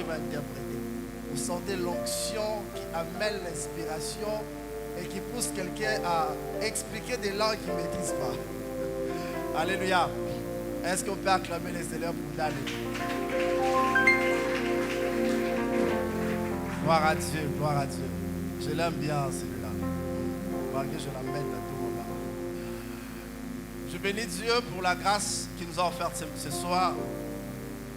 va interpréter. Vous sentez l'onction qui amène l'inspiration et qui pousse quelqu'un à expliquer des langues qu'il ne maîtrise pas. Alléluia. Est-ce qu'on peut acclamer les Seigneurs pour l'Alléluia? Gloire à Dieu, gloire à Dieu. Je l'aime bien celui-là. Malgré que je la mette à tout moment. Je bénis Dieu pour la grâce qu'il nous a offerte ce soir.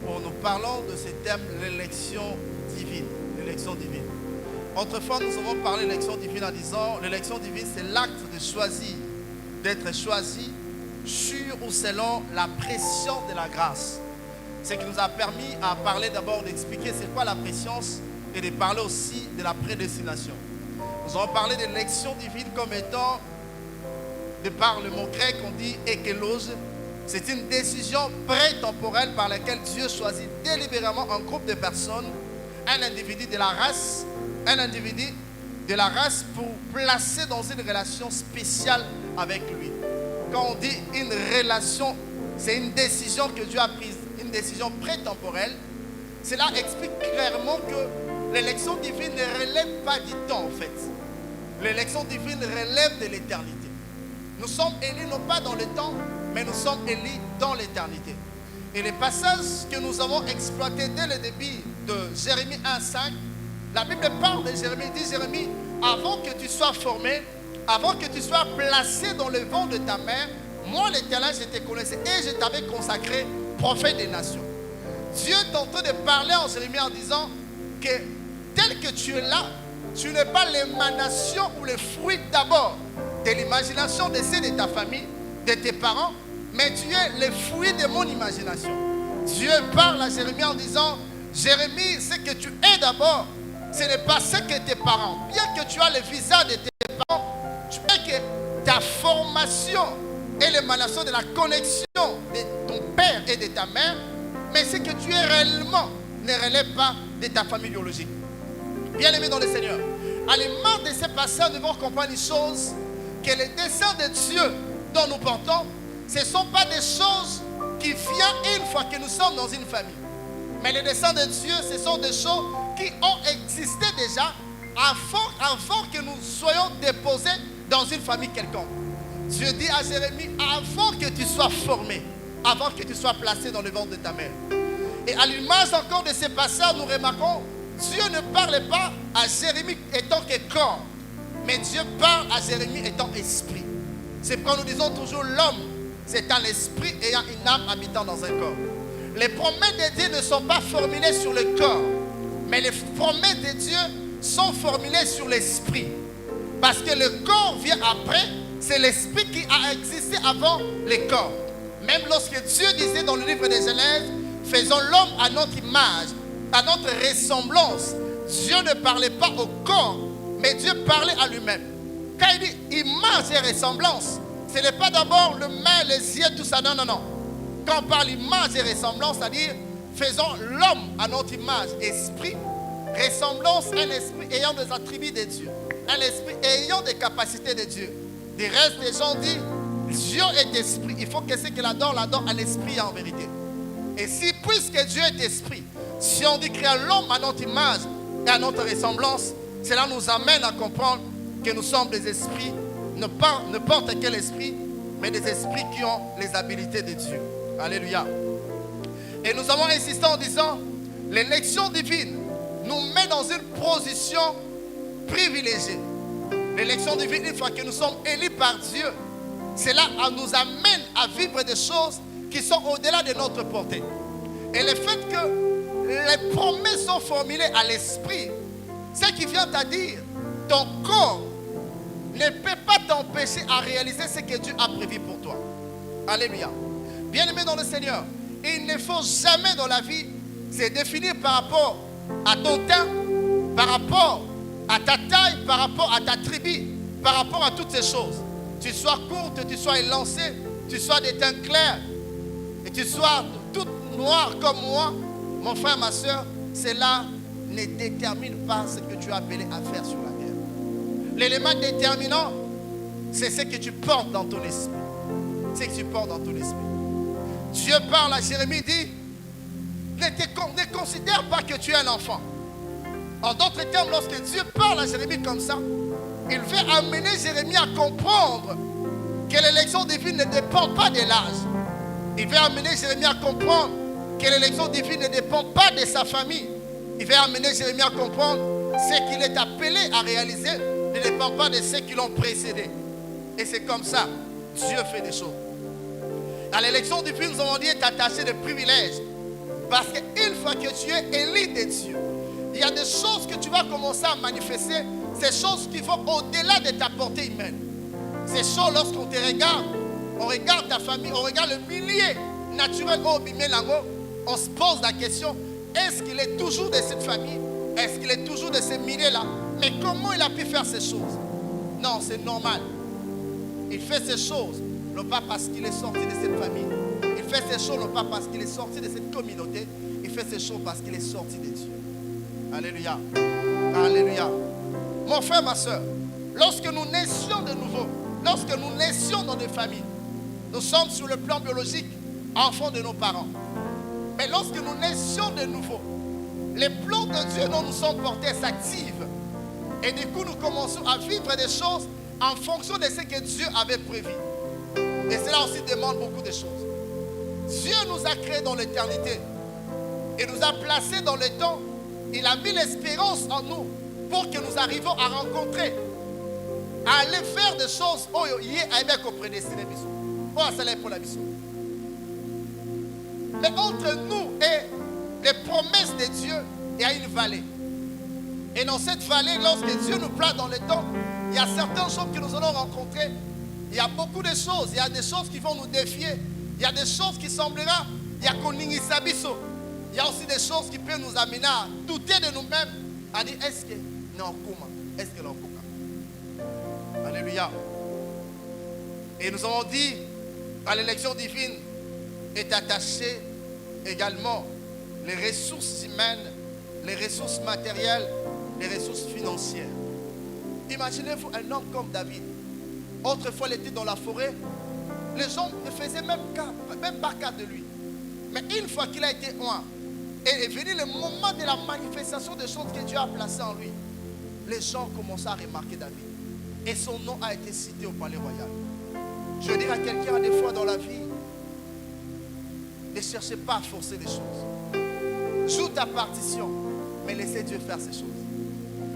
Pour nous parlons de ce thème, l'élection divine. L'élection divine. Autrefois, nous avons parlé de l'élection divine en disant, l'élection divine, c'est l'acte de choisir, d'être choisi sur ou selon la pression de la grâce. Ce qui nous a permis à parler d'abord, d'expliquer c'est quoi la préscience et de parler aussi de la prédestination. Nous avons parlé de l'élection divine comme étant, de par le mot grec, on dit ékelos. C'est une décision prétemporelle par laquelle Dieu choisit délibérément un groupe de personnes, un individu de la race, pour placer dans une relation spéciale avec lui. Quand on dit une relation, c'est une décision que Dieu a prise, une décision prétemporelle. Cela explique clairement que l'élection divine ne relève pas du temps en fait. L'élection divine relève de l'éternité. Nous sommes élus non pas dans le temps, mais nous sommes élus dans l'éternité. Et les passages que nous avons exploités dès le début de Jérémie 1,5, la Bible parle de Jérémie, dit Jérémie, avant que tu sois formé, avant que tu sois placé dans le ventre de ta mère, moi l'Éternel, je te connaissais et je t'avais consacré prophète des nations. Dieu est en train de parler en Jérémie en disant que tel que tu es là, tu n'es pas l'émanation ou le fruit d'abord de l'imagination de ceux de ta famille, de tes parents, mais tu es le fruit de mon imagination. Dieu parle à Jérémie en disant, Jérémie, ce que tu es d'abord, ce n'est pas ce que tes parents. Bien que tu as le visage de tes parents, tu sais que ta formation est l'émanation de la connexion de ton père et de ta mère, mais ce que tu es réellement ne relève pas de ta famille biologique. Bien-aimés dans le Seigneur, à l'image de ces passages, nous devons comprendre une chose, que les desseins de Dieu dont nous portons, ce ne sont pas des choses qui viennent une fois que nous sommes dans une famille. Mais les desseins de Dieu, ce sont des choses qui ont existé déjà avant que nous soyons déposés dans une famille quelconque. Dieu dit à Jérémie, avant que tu sois formé, avant que tu sois placé dans le ventre de ta mère. Et à l'image encore de ces passages, nous remarquons, Dieu ne parle pas à Jérémie étant que corps, mais Dieu parle à Jérémie étant esprit. C'est pourquoi nous disons toujours l'homme, c'est un esprit ayant une âme habitant dans un corps. Les promesses de Dieu ne sont pas formulées sur le corps, mais les promesses de Dieu sont formulées sur l'esprit. Parce que le corps vient après, c'est l'esprit qui a existé avant le corps. Même lorsque Dieu disait dans le livre de Genèse, faisons l'homme à notre image, à notre ressemblance, Dieu ne parlait pas au corps, mais Dieu parlait à lui-même. Quand il dit image et ressemblance, ce n'est pas d'abord le main, les yeux, tout ça, non, non, non. Quand on parle image et ressemblance, c'est-à-dire faisons l'homme à notre image, esprit, ressemblance, un esprit ayant des attributs de Dieu, un esprit ayant des capacités de Dieu. Du reste, les gens disent Dieu est esprit. Il faut que ce qu'il adore à l'esprit en vérité. Et si, puisque Dieu est esprit, si on dit créer l'homme à notre image et à notre ressemblance, cela nous amène à comprendre que nous sommes des esprits, n'importe quel esprit, mais des esprits qui ont les habilités de Dieu. Alléluia. Et nous avons insisté en disant, l'élection divine nous met dans une position privilégiée. L'élection divine, une fois que nous sommes élus par Dieu, cela nous amène à vivre des choses qui sont au-delà de notre portée. Et le fait que les promesses sont formulées à l'esprit, ce qui vient à dire, ton corps ne peut pas t'empêcher à réaliser ce que Dieu a prévu pour toi. Alléluia. Bien-aimé dans le Seigneur, il ne faut jamais dans la vie se définir par rapport à ton temps, par rapport à ta taille, par rapport à ta tribu, par rapport à toutes ces choses. Tu sois courte, tu sois élancée, tu sois de teint clair, et tu sois toute noire comme moi, mon frère, ma soeur, cela ne détermine pas ce que tu es appelé à faire sur la terre. L'élément déterminant, c'est ce que tu portes dans ton esprit. C'est ce que tu portes dans ton esprit. Dieu parle à Jérémie, dit Ne considère pas que tu es un enfant. En d'autres termes, lorsque Dieu parle à Jérémie comme ça, il veut amener Jérémie à comprendre que l'élection divine ne dépend pas de l'âge. Il veut amener Jérémie à comprendre que l'élection divine ne dépend pas de sa famille. Il veut amener Jérémie à comprendre ce qu'il est appelé à réaliser ne dépend pas de ceux qui l'ont précédé. Et c'est comme ça, Dieu fait des choses. Dans l'élection divine, nous avons dit, est attaché de privilèges. Parce qu'une fois que tu es élu de Dieu, il y a des choses que tu vas commencer à manifester, ces choses qui vont au-delà de ta portée humaine. Ces choses, lorsqu'on te regarde, on regarde ta famille, on regarde le milieu naturel au Bimelango, on se pose la question, est-ce qu'il est toujours de cette famille? Est-ce qu'il est toujours de ce milieu-là? Mais comment il a pu faire ces choses? Non, c'est normal. Il fait ces choses, non pas parce qu'il est sorti de cette famille. Il fait ces choses, non pas parce qu'il est sorti de cette communauté. Il fait ces choses parce qu'il est sorti de Dieu. Alléluia. Alléluia. Mon frère, ma soeur, lorsque nous naissions de nouveau, lorsque nous naissions dans des familles, nous sommes sur le plan biologique enfants de nos parents. Mais lorsque nous naissions de nouveau, les plans de Dieu dont nous sommes portés s'activent. Et du coup, nous commençons à vivre des choses en fonction de ce que Dieu avait prévu. Et cela aussi demande beaucoup de choses. Dieu nous a créés dans l'éternité et nous a placés dans le temps. Il a mis l'espérance en nous pour que nous arrivions à rencontrer, à aller faire des choses auprès des prédestinés. Pour la mission. Mais entre nous et les promesses de Dieu, il y a une vallée. Et dans cette vallée, lorsque Dieu nous place dans le temps, il y a certaines choses que nous allons rencontrer. Il y a beaucoup de choses. Il y a des choses qui vont nous défier. Il y a des choses qui semblera. Il y a Koninisabiso. Il y a aussi des choses qui peuvent nous amener à douter de nous-mêmes. À dire, est-ce que non, comment? Est-ce que non, comment? Alléluia. Et nous avons dit, à l'élection divine est attachée également les ressources humaines, les ressources matérielles, les ressources financières. Imaginez-vous un homme comme David. Autrefois, il était dans la forêt. Les gens ne faisaient même pas cas de lui. Mais une fois qu'il a été oint, et est venu le moment de la manifestation des choses que Dieu a placées en lui, les gens commencent à remarquer David. Et son nom a été cité au palais royal. Je veux dire à quelqu'un, des fois dans la vie, ne cherchez pas à forcer les choses. Joue ta partition, mais laissez Dieu faire ces choses.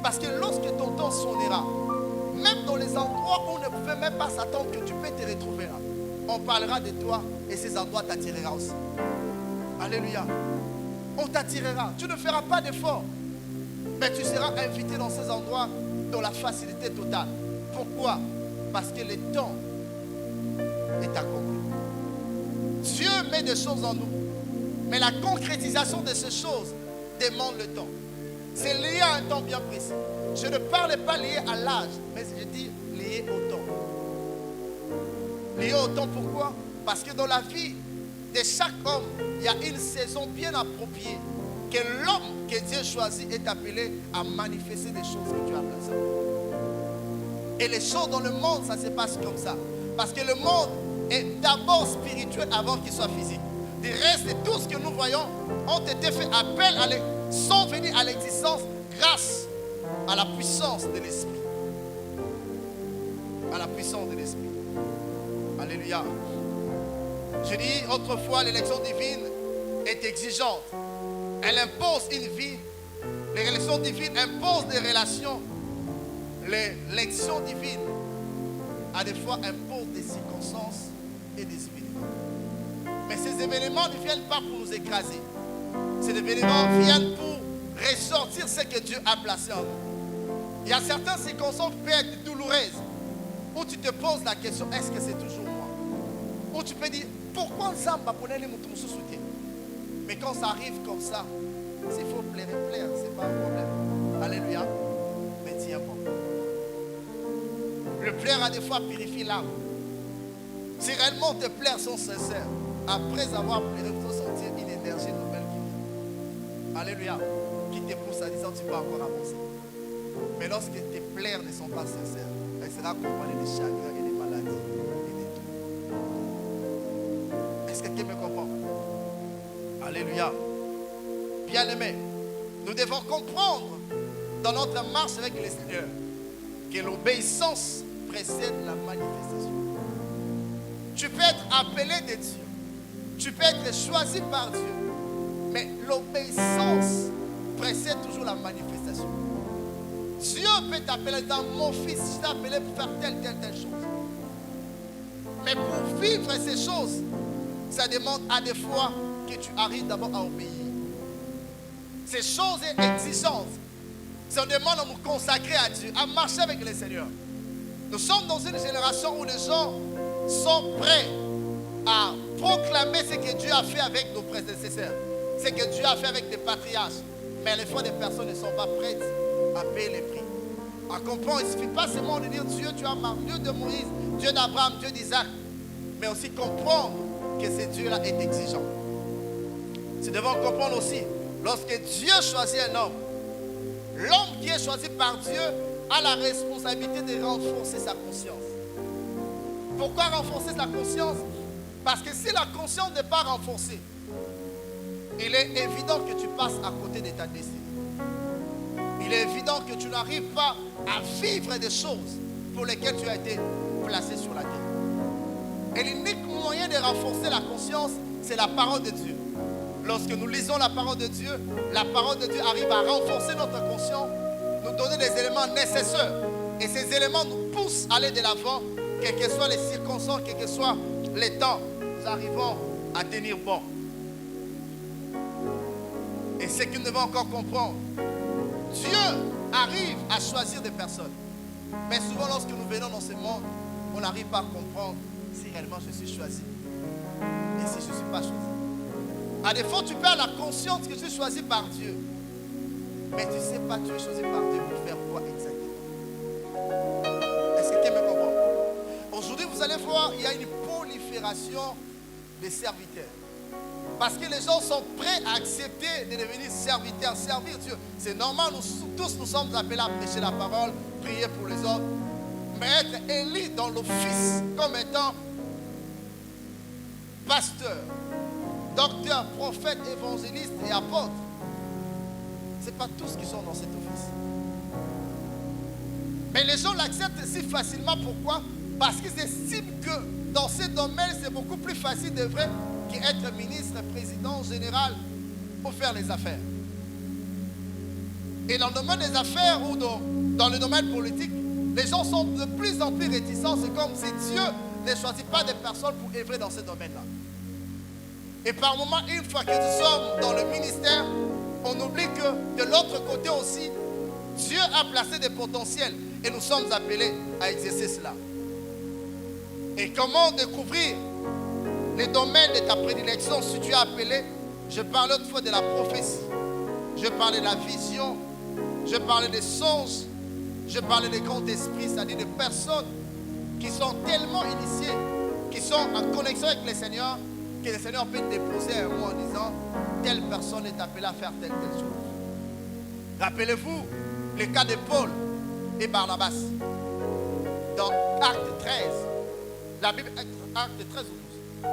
Parce que lorsque ton temps sonnera, même dans les endroits où on ne pouvait même pas s'attendre que tu peux te retrouver là, on parlera de toi et ces endroits t'attirera aussi. Alléluia. On t'attirera. Tu ne feras pas d'effort, mais tu seras invité dans ces endroits dans la facilité totale. Pourquoi? Parce que le temps est accompli. Dieu met des choses en nous, mais la concrétisation de ces choses demande le temps. C'est lié à un temps bien précis. Je ne parle pas lié à l'âge, mais je dis lié au temps. Lié au temps, pourquoi? Parce que dans la vie de chaque homme, il y a une saison bien appropriée que l'homme que Dieu choisit est appelé à manifester des choses que Dieu a placées. Et les choses dans le monde, ça se passe comme ça. Parce que le monde est d'abord spirituel avant qu'il soit physique. Du reste, tout ce que nous voyons ont été fait appel sont venus à l'existence grâce à la puissance de l'Esprit. À la puissance de l'Esprit. Alléluia. Je dis autrefois, l'élection divine est exigeante. Elle impose une vie. L'élection divine impose des relations. L'élection divine, à des fois, impose des circonstances et des événements. Mais ces événements ne viennent pas pour nous écraser. Ces événements viennent pour ressortir ce que Dieu a placé en nous. Il y a certaines circonstances qui peuvent être douloureuses, où tu te poses la question, est-ce que c'est toujours moi? Où tu peux dire, pourquoi Zamba prenait les moutons sous soutien? Mais quand ça arrive comme ça, s'il faut plaire, c'est pas un problème. Alléluia. Mais tiens bon. Le plaire a des fois purifié l'âme. Si réellement tes plaies sont sincères, après avoir pleuré, il faut sentir une énergie nouvelle qui vient. Alléluia. Qui te pousse à dire tu peux encore avancer. Mais lorsque tes plaies ne sont pas sincères, elle sera accompagnée de chagrins et de maladies et de tout. Est-ce que quelqu'un me comprend? Alléluia. Bien-aimés, nous devons comprendre dans notre marche avec le Seigneur que l'obéissance précède la manifestation. Tu peux être appelé de Dieu, tu peux être choisi par Dieu, mais l'obéissance précède toujours la manifestation. Dieu peut t'appeler dans mon fils, je t'ai appelé pour faire telle chose. Mais pour vivre ces choses, ça demande à des fois que tu arrives d'abord à obéir. Ces choses et exigences, ça demande à nous consacrer à Dieu, à marcher avec le Seigneur. Nous sommes dans une génération où les gens sont prêts à proclamer ce que Dieu a fait avec nos prédécesseurs, ce que Dieu a fait avec les patriarches. Mais les fois, des personnes ne sont pas prêtes à payer les prix. À comprendre, il ne suffit pas seulement de dire Dieu, tu as marqué, Dieu de Moïse, Dieu d'Abraham, Dieu d'Isaac, mais aussi comprendre que ce Dieu-là est exigeant. Nous devons comprendre aussi, lorsque Dieu choisit un homme, l'homme qui est choisi par Dieu a la responsabilité de renforcer sa conscience. Pourquoi renforcer sa conscience? Parce que si la conscience n'est pas renforcée, il est évident que tu passes à côté de ta destinée. Il est évident que tu n'arrives pas à vivre des choses pour lesquelles tu as été placé sur la terre. Et l'unique moyen de renforcer la conscience, c'est la parole de Dieu. Lorsque nous lisons la parole de Dieu arrive à renforcer notre conscience, nous donner des éléments nécessaires. Et ces éléments nous poussent à aller de l'avant, quelles que soient les circonstances, quels que soient les temps, nous arrivons à tenir bon. Et ce que nous devons encore comprendre, Dieu arrive à choisir des personnes. Mais souvent lorsque nous venons dans ce monde, on n'arrive pas à comprendre si réellement je suis choisi et si je ne suis pas choisi. À défaut, tu perds la conscience que tu es choisi par Dieu. Mais tu ne sais pas, tu es choisi par Dieu pour faire quoi exactement. Est-ce que tu me comprends? Aujourd'hui, vous allez voir, il y a une prolifération des serviteurs. Parce que les gens sont prêts à accepter de devenir serviteurs, servir Dieu. C'est normal, tous nous sommes appelés à prêcher la parole, prier pour les autres. Mais être élu dans l'office comme étant pasteur, docteur, prophète, évangéliste et apôtre, ce n'est pas tous qui sont dans cet office. Mais les gens l'acceptent si facilement. Pourquoi? Parce qu'ils estiment que dans ce domaine, c'est beaucoup plus facile de vrai qu'être ministre, président, général pour faire les affaires. Et dans le domaine des affaires ou dans le domaine politique, les gens sont de plus en plus réticents. C'est comme si Dieu ne choisit pas des personnes pour œuvrer dans ce domaine-là. Et par moments, une fois que nous sommes dans le ministère, on oublie que de l'autre côté aussi, Dieu a placé des potentiels et nous sommes appelés à exercer cela. Et comment découvrir les domaines de ta prédilection si tu es appelé? Je parlais autrefois de la prophétie, je parlais de la vision, je parlais des songes, je parlais des grands esprits, c'est-à-dire des personnes qui sont tellement initiées, qui sont en connexion avec le Seigneur, que le Seigneur peut déposer un mot en disant telle personne est appelée à faire telle chose. Rappelez-vous le cas de Paul et Barnabas dans Acte 13. La Bible, Acte 13 ou 12.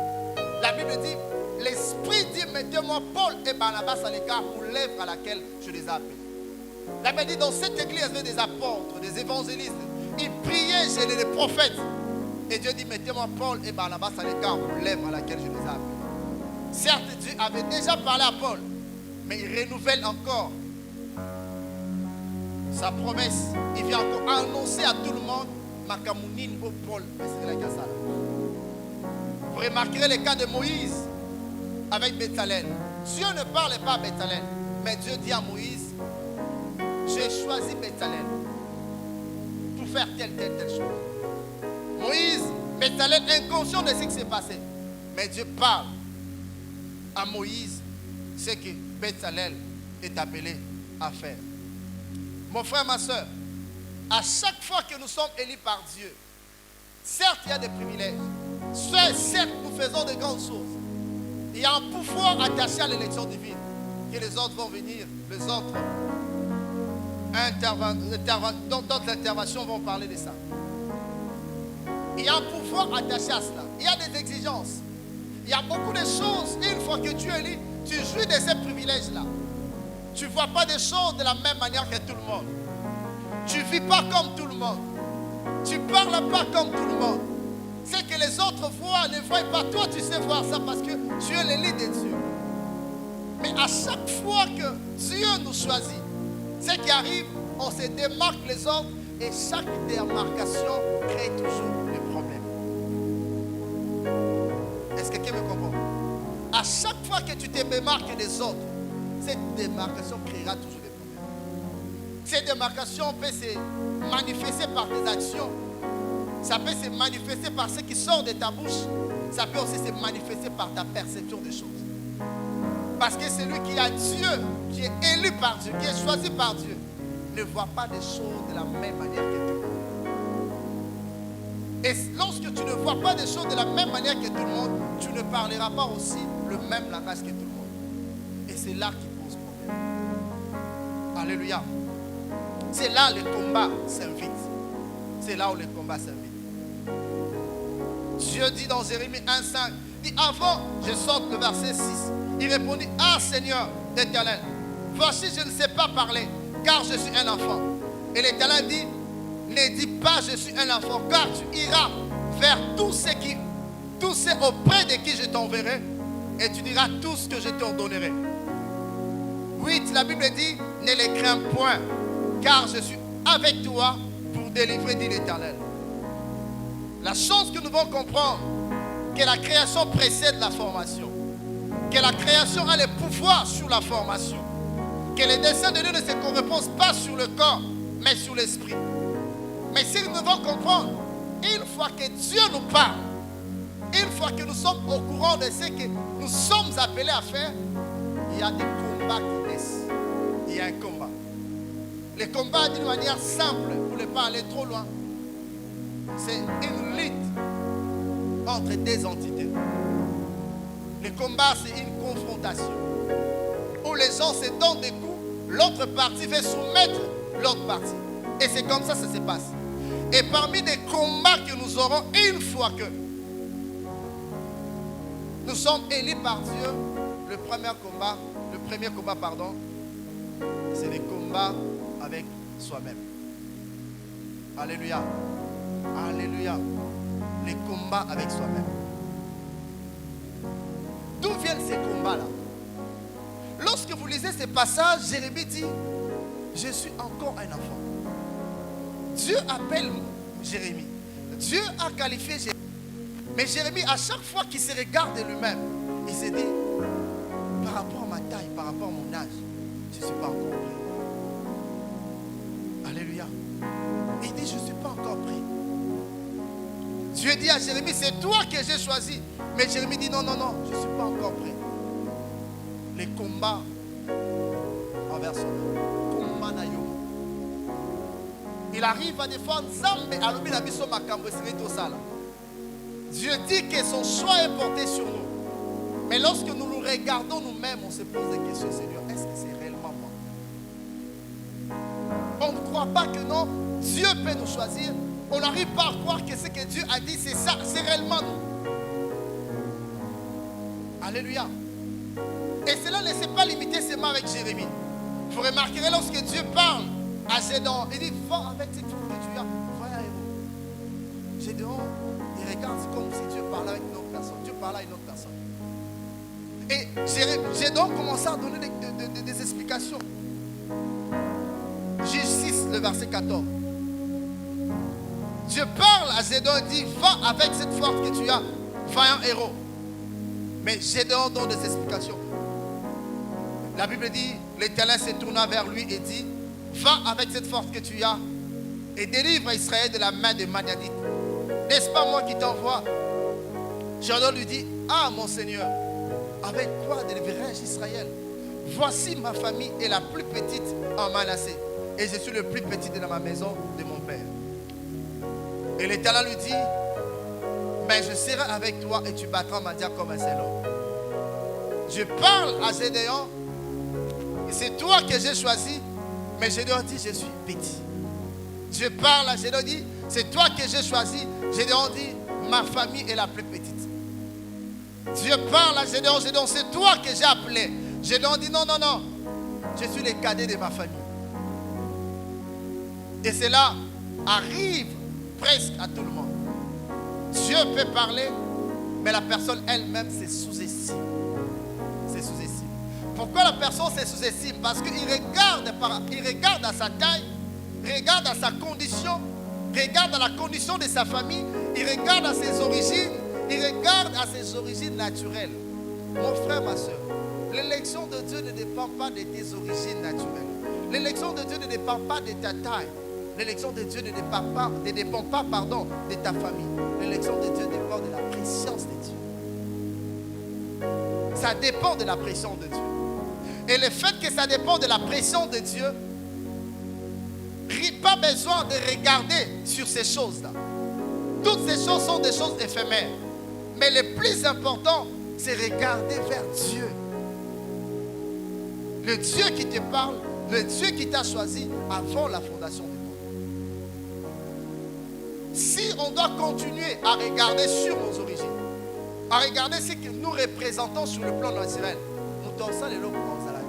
La Bible dit, l'Esprit dit, mettez-moi Paul et Barnabas à l'écart pour l'œuvre à laquelle je les ai appelés. La Bible dit, dans cette église, il y avait des apôtres, des évangélistes. Ils priaient chez les prophètes. Et Dieu dit, mettez-moi Paul et Barnabas à l'écart pour l'œuvre à laquelle je les ai appelés. Certes, Dieu avait déjà parlé à Paul, mais il renouvelle encore sa promesse. Il vient encore annoncer à tout le monde, Makamounine au Paul. Vous remarquerez le cas de Moïse avec Béthalène. Dieu ne parlait pas à Béthalène, mais Dieu dit à Moïse, j'ai choisi Béthalène pour faire telle chose. Moïse, Béthalène, inconscient de ce qui s'est passé. Mais Dieu parle à Moïse ce que Béthalène est appelé à faire. Mon frère, ma soeur, à chaque fois que nous sommes élus par Dieu, certes, il y a des privilèges. Certes, nous faisons de grandes choses. Il y a un pouvoir attaché à l'élection divine. Que les autres vont venir, les autres d'autres interventions vont parler de ça. Il y a un pouvoir attaché à cela. Il y a des exigences. Il y a beaucoup de choses. Une fois que tu es élu, tu jouis de ces privilèges-là. Tu ne vois pas des choses de la même manière que tout le monde. Tu ne vis pas comme tout le monde. Tu ne parles pas comme tout le monde. Ce que les autres voient, ne voient pas. Toi, tu sais voir ça parce que tu es l'élite de Dieu. Mais à chaque fois que Dieu nous choisit, ce qui arrive, on se démarque les autres et chaque démarcation crée toujours des problèmes. Est-ce que quelqu'un me comprend? À chaque fois que tu te démarques des autres, cette démarcation créera toujours des problèmes. Cette démarcation peut se manifester par tes actions. Ça peut se manifester par ce qui sort de ta bouche. Ça peut aussi se manifester par ta perception des choses. Parce que celui qui a Dieu, qui est élu par Dieu, qui est choisi par Dieu, ne voit pas des choses de la même manière que tout le monde. Et lorsque tu ne vois pas des choses de la même manière que tout le monde, tu ne parleras pas aussi le même langage que tout le monde. Et c'est là qui pose problème. Alléluia. C'est là le combat s'invite. C'est là où le combat s'invite. Dieu dit dans Jérémie 1,5, dit avant, je sorte le verset 6. Il répondit, ah Seigneur l'Éternel, voici je ne sais pas parler, car je suis un enfant. Et l'Éternel dit, ne dis pas je suis un enfant, car tu iras vers tous ceux auprès de qui je t'enverrai, et tu diras tout ce que je t'ordonnerai. 8, la Bible dit, ne les crains point, car je suis avec toi pour délivrer, dit l'Éternel. La chose que nous devons comprendre, que la création précède la formation. Que la création a le pouvoir sur la formation. Que les desseins de Dieu ne se correspondent pas sur le corps, mais sur l'esprit. Mais si nous devons comprendre, une fois que Dieu nous parle, une fois que nous sommes au courant de ce que nous sommes appelés à faire, il y a des combats qui naissent. Il y a un combat. Le combat, d'une manière simple, pour ne pas aller trop loin, c'est une lutte entre deux entités. Le combat, c'est une confrontation où les gens se donnent des coups, l'autre partie veut soumettre l'autre partie. Et c'est comme ça que ça se passe. Et parmi les combats que nous aurons, une fois que nous sommes élus par Dieu, le premier combat, c'est le combat avec soi-même. Alléluia. Alléluia. Les combats avec soi-même. D'où viennent ces combats-là? Lorsque vous lisez ces passages, Jérémie dit, je suis encore un enfant. Dieu appelle Jérémie. Dieu a qualifié Jérémie. Mais Jérémie, à chaque fois qu'il se regarde de lui-même, il se dit, par rapport à ma taille, par rapport à mon âge, je ne suis pas encore prêt. Alléluia. Il dit, je ne suis pas encore prêt. Dieu dit à Jérémie, c'est toi que j'ai choisi. Mais Jérémie dit, non, je ne suis pas encore prêt. Les combats envers son combat nayo. Il arrive à défendre Zambé à l'obénabiso makambo et sala. Dieu dit que son choix est porté sur nous. Mais lorsque nous nous regardons nous-mêmes, on se pose des questions, Seigneur, est-ce que c'est réellement moi? On ne croit pas que non, Dieu peut nous choisir. On n'arrive pas à croire que ce que Dieu a dit, c'est ça, c'est réellement nous. Alléluia. Et cela ne s'est pas limité seulement avec Jérémie. Vous remarquerez lorsque Dieu parle à Gédéon, il dit, va avec cette femme que tu as, va à Héros. Gédéon, il regarde comme si Dieu parlait avec une autre personne. Dieu parlait à une autre personne. Et Gédéon commençait à donner des explications. Juge 6, le verset 14. Dieu parle à Gédéon et dit, va avec cette force que tu as, vaillant héros. Mais Gédéon donne des explications. La Bible dit, l'Éternel se tourna vers lui et dit, va avec cette force que tu as et délivre Israël de la main des Madianites. N'est-ce pas moi qui t'envoie? Gédéon lui dit, ah mon Seigneur, avec quoi délivrerai-je Israël? Voici ma famille est la plus petite en Manassé et je suis le plus petit de ma maison de mon père. Et l'Éternel lui dit, mais je serai avec toi et tu battras Madia comme un seul homme. Je parle à Gédéon, et c'est toi que j'ai choisi, mais Gédéon dit, je suis petit. Je parle à Gédéon, dit, c'est toi que j'ai choisi. Gédéon dit, ma famille est la plus petite. Dieu parle à Gédéon, c'est toi que j'ai appelé. Gédéon dit, non, Je suis le cadet de ma famille. Et cela arrive presque à tout le monde. Dieu peut parler, mais la personne elle-même se sous-estime. C'est sous-estime. Pourquoi la personne se sous-estime? Parce qu'il regarde à sa taille, regarde à sa condition, regarde à la condition de sa famille, il regarde à ses origines, il regarde à ses origines naturelles. Mon frère, ma soeur, l'élection de Dieu ne dépend pas de tes origines naturelles. L'élection de Dieu ne dépend pas de ta taille. L'élection de Dieu ne dépend pas de ta famille. L'élection de Dieu dépend de la préscience de Dieu. Ça dépend de la pression de Dieu. Et le fait que ça dépend de la pression de Dieu, pas besoin de regarder sur ces choses-là. Toutes ces choses sont des choses éphémères. Mais le plus important, c'est regarder vers Dieu. Le Dieu qui te parle, le Dieu qui t'a choisi avant la fondation du monde. Si on doit continuer à regarder sur nos origines, à regarder ce que nous représentons sur le plan naturel, nous torsons les lobes comme ça la vie.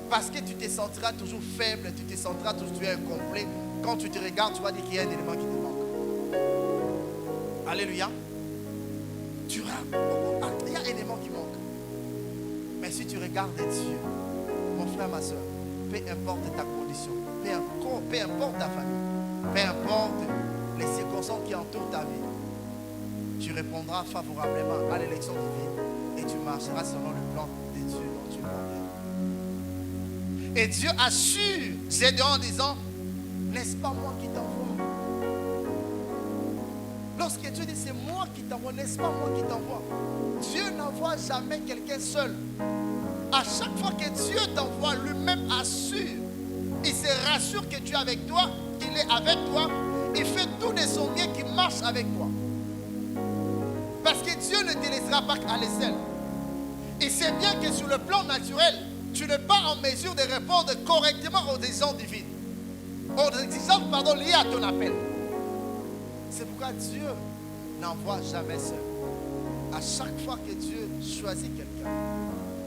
Parce que tu te sentiras toujours faible, tu te sentiras toujours incomplet. Quand tu te regardes, tu vas dire qu'il y a un élément qui te manque. Alléluia. Il y a un élément qui manque. Mais si tu regardes Dieu, mon frère, ma soeur, peu importe ta condition, peu importe ta famille, peu importe les circonstances qui entourent ta vie, tu répondras favorablement à l'élection divine et tu marcheras selon le plan de Dieu dont tu parles. Et Dieu assure Gédéon en disant, n'est-ce pas moi qui t'envoie? Lorsque Dieu dit c'est moi qui t'envoie, n'est-ce pas moi qui t'envoie? Dieu n'envoie jamais quelqu'un seul. À chaque fois que Dieu t'envoie, lui-même assure. Il se rassure que tu es avec toi, qu'il est avec toi. Il fait tout de son mieux qu'il marche avec toi. Parce que Dieu ne te laissera pas aller seul. Il sait bien que sur le plan naturel, tu n'es pas en mesure de répondre correctement aux exigences divines. Aux exigences, liées à ton appel. C'est pourquoi Dieu n'envoie jamais seul. À chaque fois que Dieu choisit quelqu'un,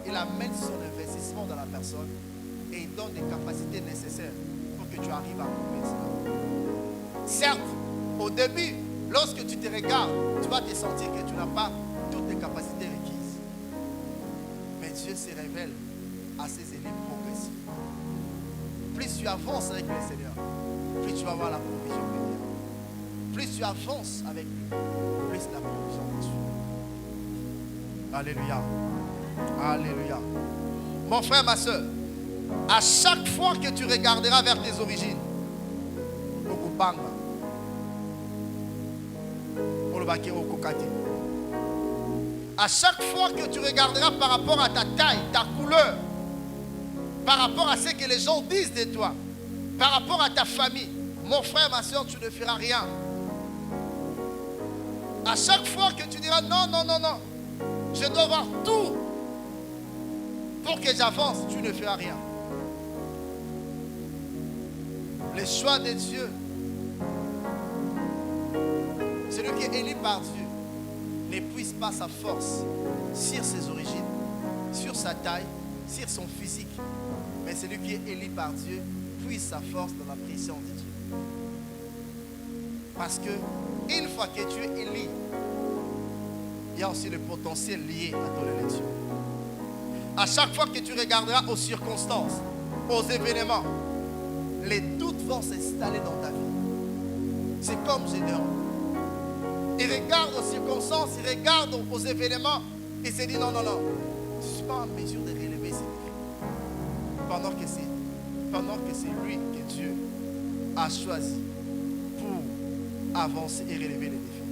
il amène son investissement dans la personne et il donne les capacités nécessaires pour que tu arrives à accomplir cela. Certes, au début, lorsque tu te regardes, tu vas te sentir que tu n'as pas toutes les capacités requises. Mais Dieu se révèle à ses élèves progressivement. Plus tu avances avec le Seigneur, plus tu vas avoir la provision de Dieu. Plus tu avances avec lui, plus la provision de Dieu. Alléluia. Alléluia. Mon frère, ma soeur, à chaque fois que tu regarderas vers tes origines, à chaque fois que tu regarderas par rapport à ta taille, ta couleur, par rapport à ce que les gens disent de toi, par rapport à ta famille, mon frère, ma soeur, tu ne feras rien. À chaque fois que tu diras non, non, non, non, je dois avoir tout pour que j'avance, tu ne feras rien. Le choix de Dieu, celui qui est élu par Dieu, n'épuise pas sa force sur ses origines, sur sa taille, sur son physique. Mais celui qui est élu par Dieu puise sa force dans la pression de Dieu. Parce que une fois que tu es élu, il y a aussi le potentiel lié à ton élection. À chaque fois que tu regarderas aux circonstances, aux événements, les doutes vont s'installer dans ta vie. C'est comme Gédéon. Il regarde aux circonstances, il regarde aux événements et se dit non, non, non, je ne suis pas en mesure de relever ces défis. Pendant que c'est lui que Dieu a choisi pour avancer et relever les défis.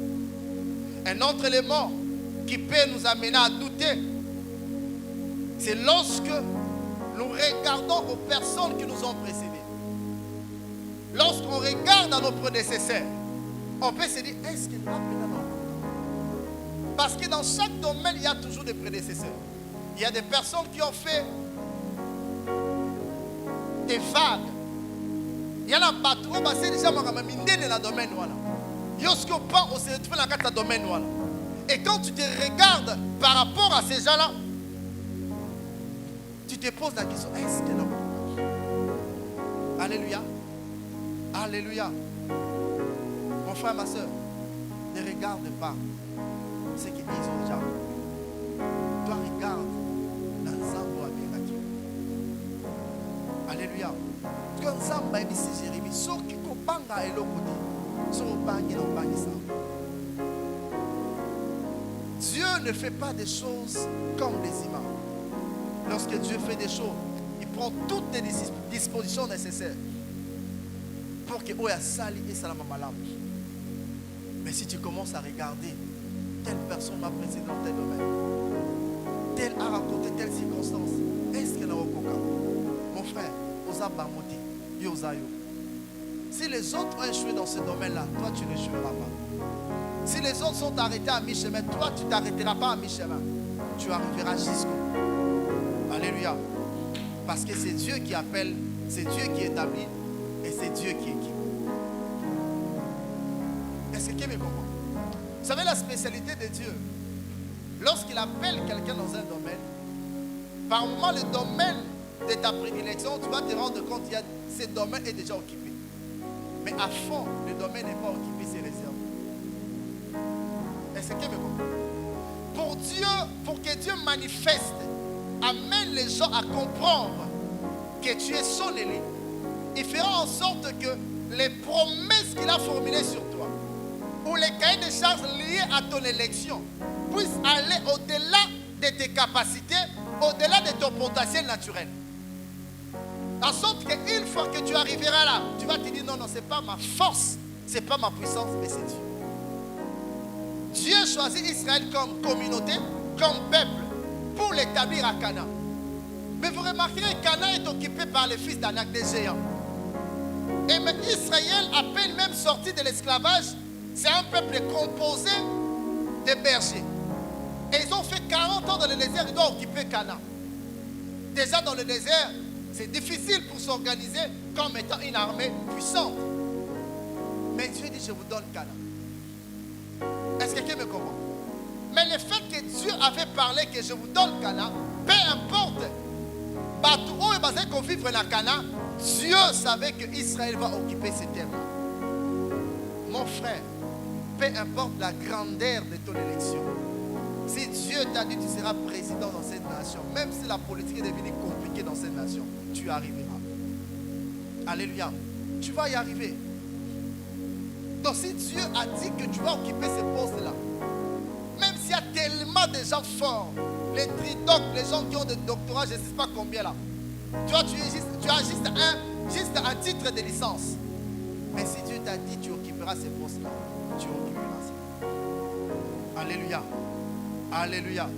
Un autre élément qui peut nous amener à douter, c'est lorsque nous regardons aux personnes qui nous ont précédés. Lorsqu'on regarde à nos prédécesseurs, on peut se dire, est-ce qu'il va maintenant? Parce que dans chaque domaine, il y a toujours des prédécesseurs. Il y a des personnes qui ont fait des vagues. Il y a des bateaux, c'est déjà dans le domaine. Lorsqu'on part, on se retrouve dans le domaine. Et quand tu te regardes par rapport à ces gens-là, tu te poses la question, est-ce que non? Alléluia. Alléluia. Mon frère, ma soeur, ne regarde pas ce qu'ils ont déjà. Toi, regarde dans Zambo Abiraki. Alléluia. Quand Zamba est ici, Jérémie, sauf qu'il companga et l'autre côté, sur le banquier, dans le banquier. Dieu ne fait pas des choses comme les humains. Lorsque Dieu fait des choses, il prend toutes les dispositions nécessaires pour que Oya Sali et Salama Malam. Mais si tu commences à regarder, telle personne m'a précédé dans tel domaine, tel a raconté telle circonstance, est-ce qu'il y a un mon frère, Osa Bamoti, Yosayo. Si les autres ont échoué dans ce domaine-là, toi tu n'échoueras pas. Si les autres sont arrêtés à mi-chemin, toi tu ne t'arrêteras pas à mi-chemin. Tu arriveras jusqu'au bout. Alléluia. Parce que c'est Dieu qui appelle, c'est Dieu qui établit et c'est Dieu qui équipe. Est-ce que quelqu'un me comprend? Vous savez la spécialité de Dieu? Lorsqu'il appelle quelqu'un dans un domaine, par moment le domaine de ta prédilection, tu vas te rendre compte que ce domaine est déjà occupé. Mais à fond, le domaine n'est pas occupé, c'est réservé. Est-ce que quelqu'un me comprend? Pour que Dieu manifeste, amène les gens à comprendre que tu es son élu, il fera en sorte que les promesses qu'il a formulées sur toi, ou les cahiers de charges liés à ton élection, puissent aller au-delà de tes capacités, au-delà de ton potentiel naturel. En sorte qu'une fois que tu arriveras là, tu vas te dire non, non, ce n'est pas ma force, ce n'est pas ma puissance, mais c'est Dieu. Dieu choisit Israël comme communauté, comme peuple, pour l'établir à Canaan. Mais vous remarquerez que Canaan est occupé par les fils d'Anak, des géants. Et mais Israël, à peine même sorti de l'esclavage, c'est un peuple composé de bergers. Et ils ont fait 40 ans dans le désert, ils doivent occuper Canaan. Déjà dans le désert, c'est difficile pour s'organiser comme étant une armée puissante. Mais Dieu dit, je vous donne Canaan. Est-ce que quelqu'un me comprend? Mais le fait que Dieu avait parlé que je vous donne Canaan, peu importe, où est basé qu'on vivre dans Canaan, Dieu savait que Israël va occuper ces terres-là. Mon frère, peu importe la grandeur de ton élection, si Dieu t'a dit que tu seras président dans cette nation, même si la politique est devenue compliquée dans cette nation, tu arriveras. Alléluia. Tu vas y arriver. Donc si Dieu a dit que tu vas occuper ce poste-là, même s'il y a tellement de gens forts, les tridocs, les gens qui ont des doctorats, je ne sais pas combien là, tu as juste un titre de licence. Mais si Dieu t'a dit tu occuperas ce poste-là, tu occuperas ça. Alléluia. Alléluia.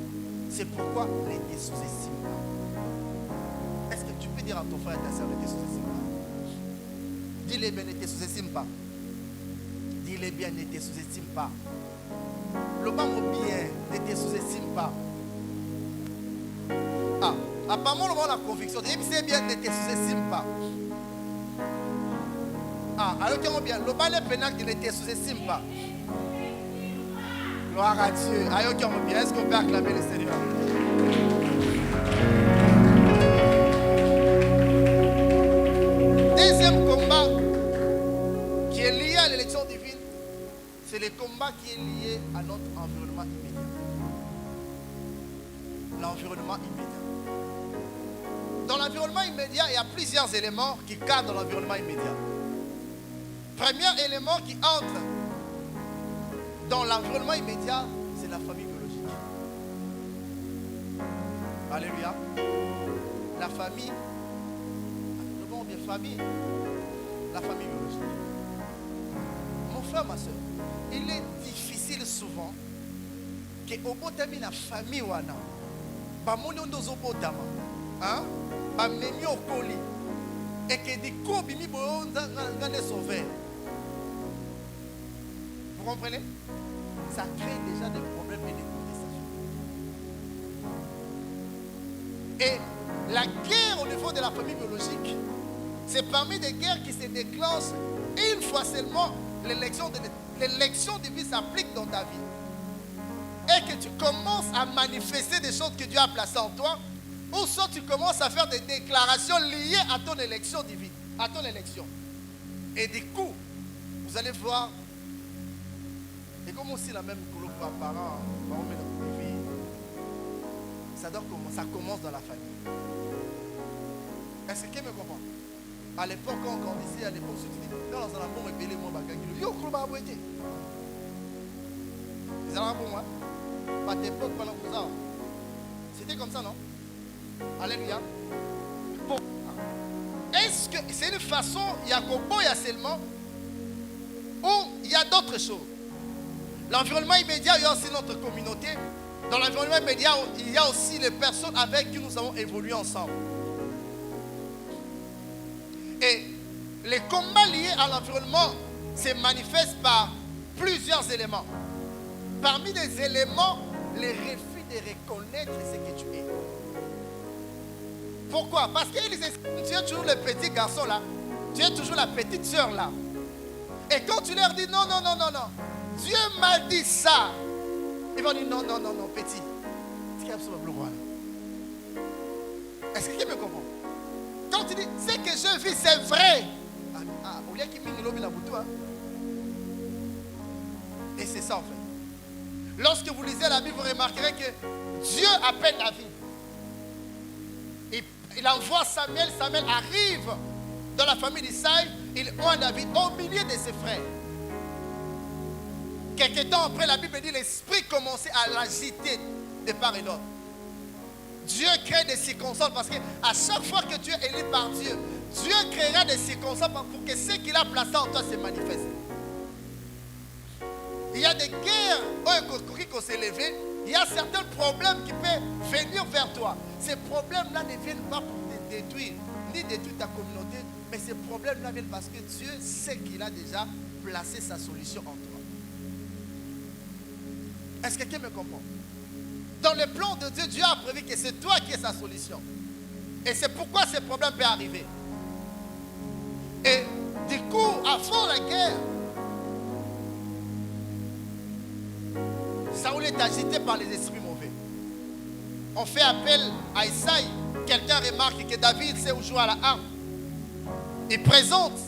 C'est pourquoi ne te sous-estime pas. Est-ce que tu peux dire à ton frère et ta soeur, ne te sous-estime pas? Dis-le bien, ne te sous-estime pas. Dis-le bien, ne te sous-estime pas. Le bas bien, ne te sous-estime pas. Ah, apparemment, on a la conviction. Et puis c'est bien, ne te sous-estime pas. Ah, alors qu'on bien, le bas est pénal, ne te sous-estime pas. Gloire à Dieu. Alors qu'on bien, est-ce qu'on peut acclamer le Seigneur? Deuxième combat qui est lié à l'élection divine, c'est le combat qui est lié à notre environnement immédiat. L'environnement immédiat. Dans l'environnement immédiat, il y a plusieurs éléments qui cadrent dans l'environnement immédiat. Premier élément qui entre dans l'environnement immédiat, c'est la famille biologique. Alléluia. La famille, le bon bien famille, la famille biologique. Mon frère, ma soeur, il est difficile souvent que au bout de la famille wana, ba moni ndozo botama, hein, ba meni okoli, et que di ko bimi boyonza ngane sauver. Vous comprenez? Ça crée déjà des problèmes et des contestations. Et la guerre au niveau de la famille biologique, c'est parmi des guerres qui se déclenchent une fois seulement l'élection divine s'applique dans ta vie. Et que tu commences à manifester des choses que Dieu a placées en toi, ou soit tu commences à faire des déclarations liées à ton élection divine, à ton élection. Et du coup, vous allez voir, et comme aussi la même colloque par parents, ça commence dans la famille. Est-ce que quelqu'un me comprend? À l'époque, quand on grandissait, à l'époque, tu dis, dans un amour rebelle, moi, yo, ils allaient pour moi. Pas d'époque, pendant que ça. C'était comme ça, non? Alléluia. Bon. Est-ce que c'est une façon, il y a Kobo, il y a seulement, ou il y a d'autres choses? L'environnement immédiat, il y a aussi notre communauté. Dans l'environnement immédiat, il y a aussi les personnes avec qui nous avons évolué ensemble. Et les combats liés à l'environnement se manifestent par plusieurs éléments. Parmi les éléments, les refus de reconnaître ce que tu es. Pourquoi? Parce qu'ils estiment que tu es toujours le petit garçon là. Tu es toujours la petite soeur là. Et quand tu leur dis non, non, non, non, non, Dieu m'a dit ça, ils vont dire non, non, non, non, petit. C'est absolument le roi là. Est-ce que quelqu'un me comprend? Quand tu dis ce que je vis, c'est vrai. Au lieu qu'il mine l'homme la boutou. Et c'est ça en fait. Lorsque vous lisez la Bible, vous remarquerez que Dieu appelle David. Il envoie Samuel. Samuel arrive dans la famille d'Isaïe. Il oint David au milieu de ses frères. Quelques temps après, la Bible dit l'esprit commençait à l'agiter de part et d'autre. Dieu crée des circonstances parce qu'à chaque fois que tu es élu par Dieu, Dieu créera des circonstances pour que ce qu'il a placé en toi se manifeste. Il y a des guerres qui vont s'élever. Il y a certains problèmes qui peuvent venir vers toi. Ces problèmes-là ne viennent pas pour te détruire, ni détruire ta communauté, mais ces problèmes-là viennent parce que Dieu sait qu'il a déjà placé sa solution en toi. Est-ce que quelqu'un me comprend? Dans le plan de Dieu, Dieu a prévu que c'est toi qui es sa solution. Et c'est pourquoi ces problèmes peuvent arriver. Et du coup, avant la guerre, Saoul est agité par les esprits mauvais. On fait appel à Isaïe. Quelqu'un remarque que David sait où jouer à la harpe. Il présente.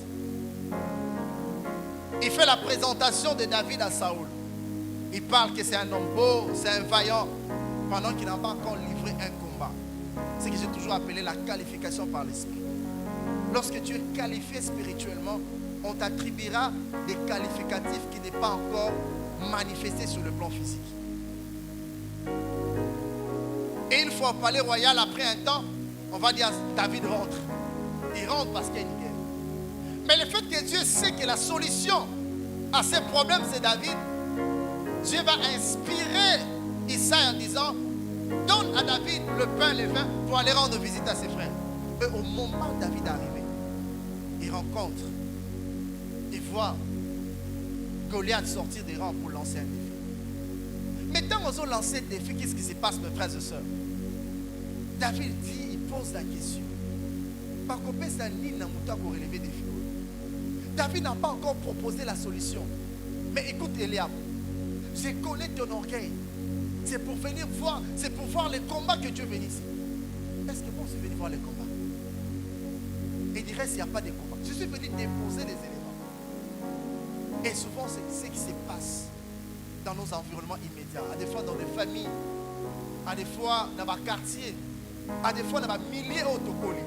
Il fait la présentation de David à Saoul. Il parle que c'est un homme beau, c'est un vaillant, pendant qu'il n'a pas encore livré un combat. C'est que j'ai toujours appelé la qualification par l'esprit. Lorsque tu es qualifié spirituellement, on t'attribuera des qualificatifs qui n'est pas encore manifestés sur le plan physique. Et une fois au palais royal, après un temps, on va dire David rentre. Il rentre parce qu'il y a une guerre. Mais le fait que Dieu sait que la solution à ces problèmes, c'est David, Dieu va inspirer Isaïe en disant, donne à David le pain et le vin pour aller rendre visite à ses frères. Et au moment où David est arrivé, il rencontre, il voit Goliath sortir des rangs pour lancer un défi. Mais quand on lance un défi, qu'est-ce qui se passe, mes frères et sœurs? David dit, il pose la question. David n'a pas encore proposé la solution. Mais écoute Eliab, je connais ton orgueil. C'est pour venir voir, c'est pour voir les combats que Dieu vient ici. Est-ce que moi je suis venu voir les combats? Il dirait s'il n'y a pas de combat. Je suis venu déposer les éléments. Et souvent c'est ce qui se passe dans nos environnements immédiats. À des fois dans les familles, à des fois dans les quartiers, à des fois dans les milliers autocollés.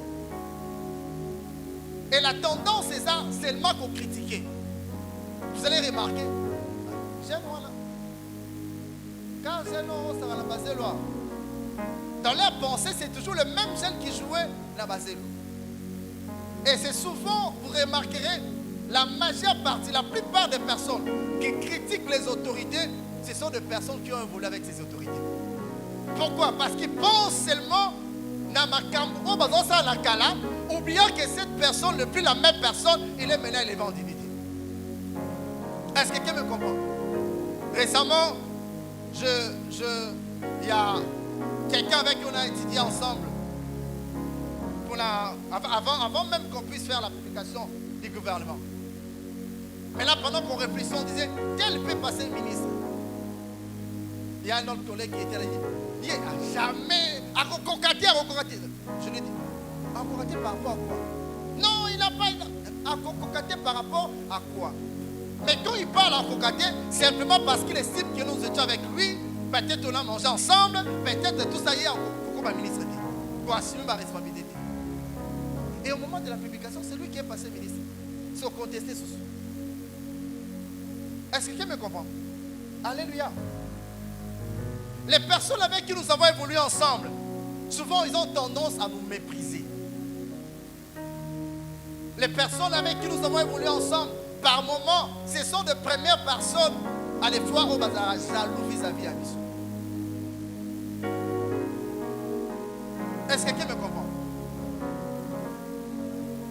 Et la tendance c'est ça, seulement qu'on critique. Vous allez remarquer, j'aime moi là. Quand j'ai l'eau, ça va la base loi. Dans leur pensée, c'est toujours le même jeune qui jouait la base loi. Et c'est souvent, vous remarquerez, la majeure partie, la plupart des personnes qui critiquent les autorités, ce sont des personnes qui ont évolué avec ces autorités. Pourquoi? Parce qu'ils pensent seulement oubliant que cette personne n'est plus la même personne, il est maintenant élevé en divinité. Est-ce que quelqu'un me comprend? Récemment, il y a quelqu'un avec qui on a étudié ensemble. Avant même qu'on puisse faire la publication du gouvernement. Mais là, pendant qu'on réfléchissait, on disait, quel peut passer le ministre? Il y a un autre collègue qui était là, il dit, jamais À cocater. Je lui dis, à cocater par rapport à quoi? Non, il n'a pas. À cocater par rapport à quoi? Mais quand il parle à cocater, simplement parce qu'il estime que nous étions avec lui, peut-être on a mangé ensemble, peut-être tout ça y est, pour ma ministre, pour assumer ma responsabilité. Et au moment de la publication, c'est lui qui est passé ministre. C'est au contesté sous. Est-ce que quelqu'un me comprend? Alléluia. Les personnes avec qui nous avons évolué ensemble, souvent ils ont tendance à nous mépriser. Les personnes avec qui nous avons évolué ensemble, par moments, ce sont de premières personnes à les fois au bazar jaloux vis-à-vis à nous. Est-ce que quelqu'un me comprend?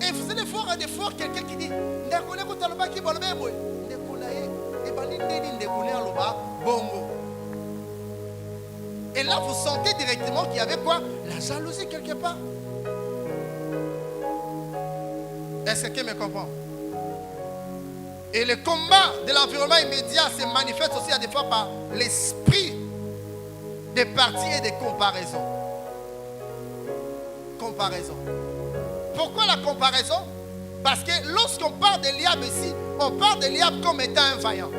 Et vous allez voir des fois quelqu'un qui dit et là vous sentez directement qu'il y avait quoi? La jalousie quelque part. Est-ce que quelqu'un me comprend? Et le combat de l'environnement immédiat se manifeste aussi à des fois par l'esprit des partis et des comparaisons. Comparaison. Pourquoi la comparaison? Parce que lorsqu'on parle d'Eliab ici, on parle d'Eliab comme étant un vaillant.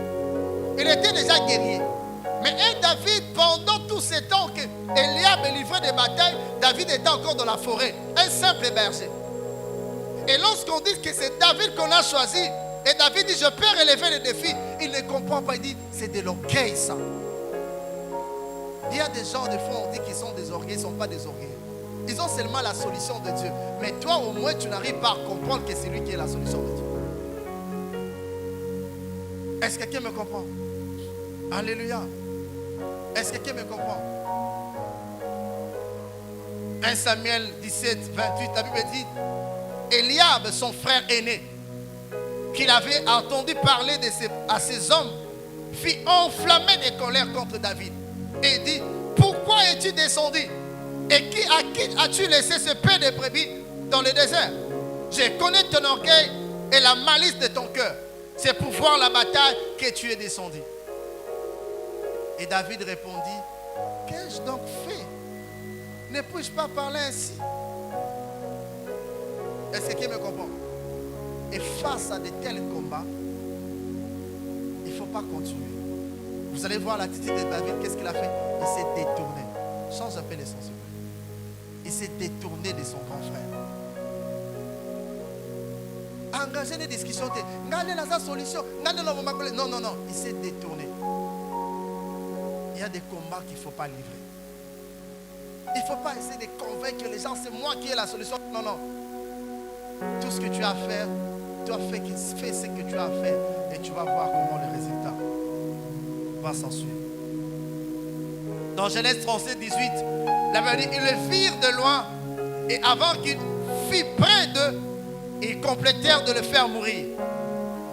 Il était déjà guerrier. Mais David, pendant tous ces temps que Eliab livrait des batailles, David était encore dans la forêt, un simple berger. Et lorsqu'on dit que c'est David qu'on a choisi, et David dit je peux relever les défis, il ne comprend pas, il dit c'est de l'orgueil ça. Il y a des gens, des fois on dit qu'ils sont des orgueils, ils ne sont pas des orgueils. Ils ont seulement la solution de Dieu. Mais toi au moins tu n'arrives pas à comprendre que c'est lui qui est la solution de Dieu. Est-ce que quelqu'un me comprend? Alléluia. Est-ce que quelqu'un me comprend? 1 Samuel 17, 28, la Bible dit Eliab, son frère aîné, qu'il avait entendu parler à ces hommes, fit enflammer des colères contre David. Et dit, pourquoi es-tu descendu? Et à qui as-tu laissé ce peu de brebis dans le désert? Je connais ton orgueil et la malice de ton cœur. C'est pour voir la bataille que tu es descendu. Et David répondit, qu'ai-je donc fait? Ne puis-je pas parler ainsi? Est-ce que quelqu'un me comprend? Et face à de tels combats, il ne faut pas continuer. Vous allez voir l'attitude de David, qu'est-ce qu'il a fait? Il s'est détourné. Change un peu les sens. Il s'est détourné de son grand frère. Engager des discussions. Solution. Non, non, non. Il s'est détourné. Il y a des combats qu'il ne faut pas livrer. Il ne faut pas essayer de convaincre les gens, c'est moi qui ai la solution. Non, non. Tout ce que tu as à faire, tu as fais ce que tu as à faire et tu vas voir comment le résultat va s'en suivre. Dans Genèse 37, 18, la Bible dit, ils le virent de loin et avant qu'il fût près d'eux, ils complétèrent de le faire mourir.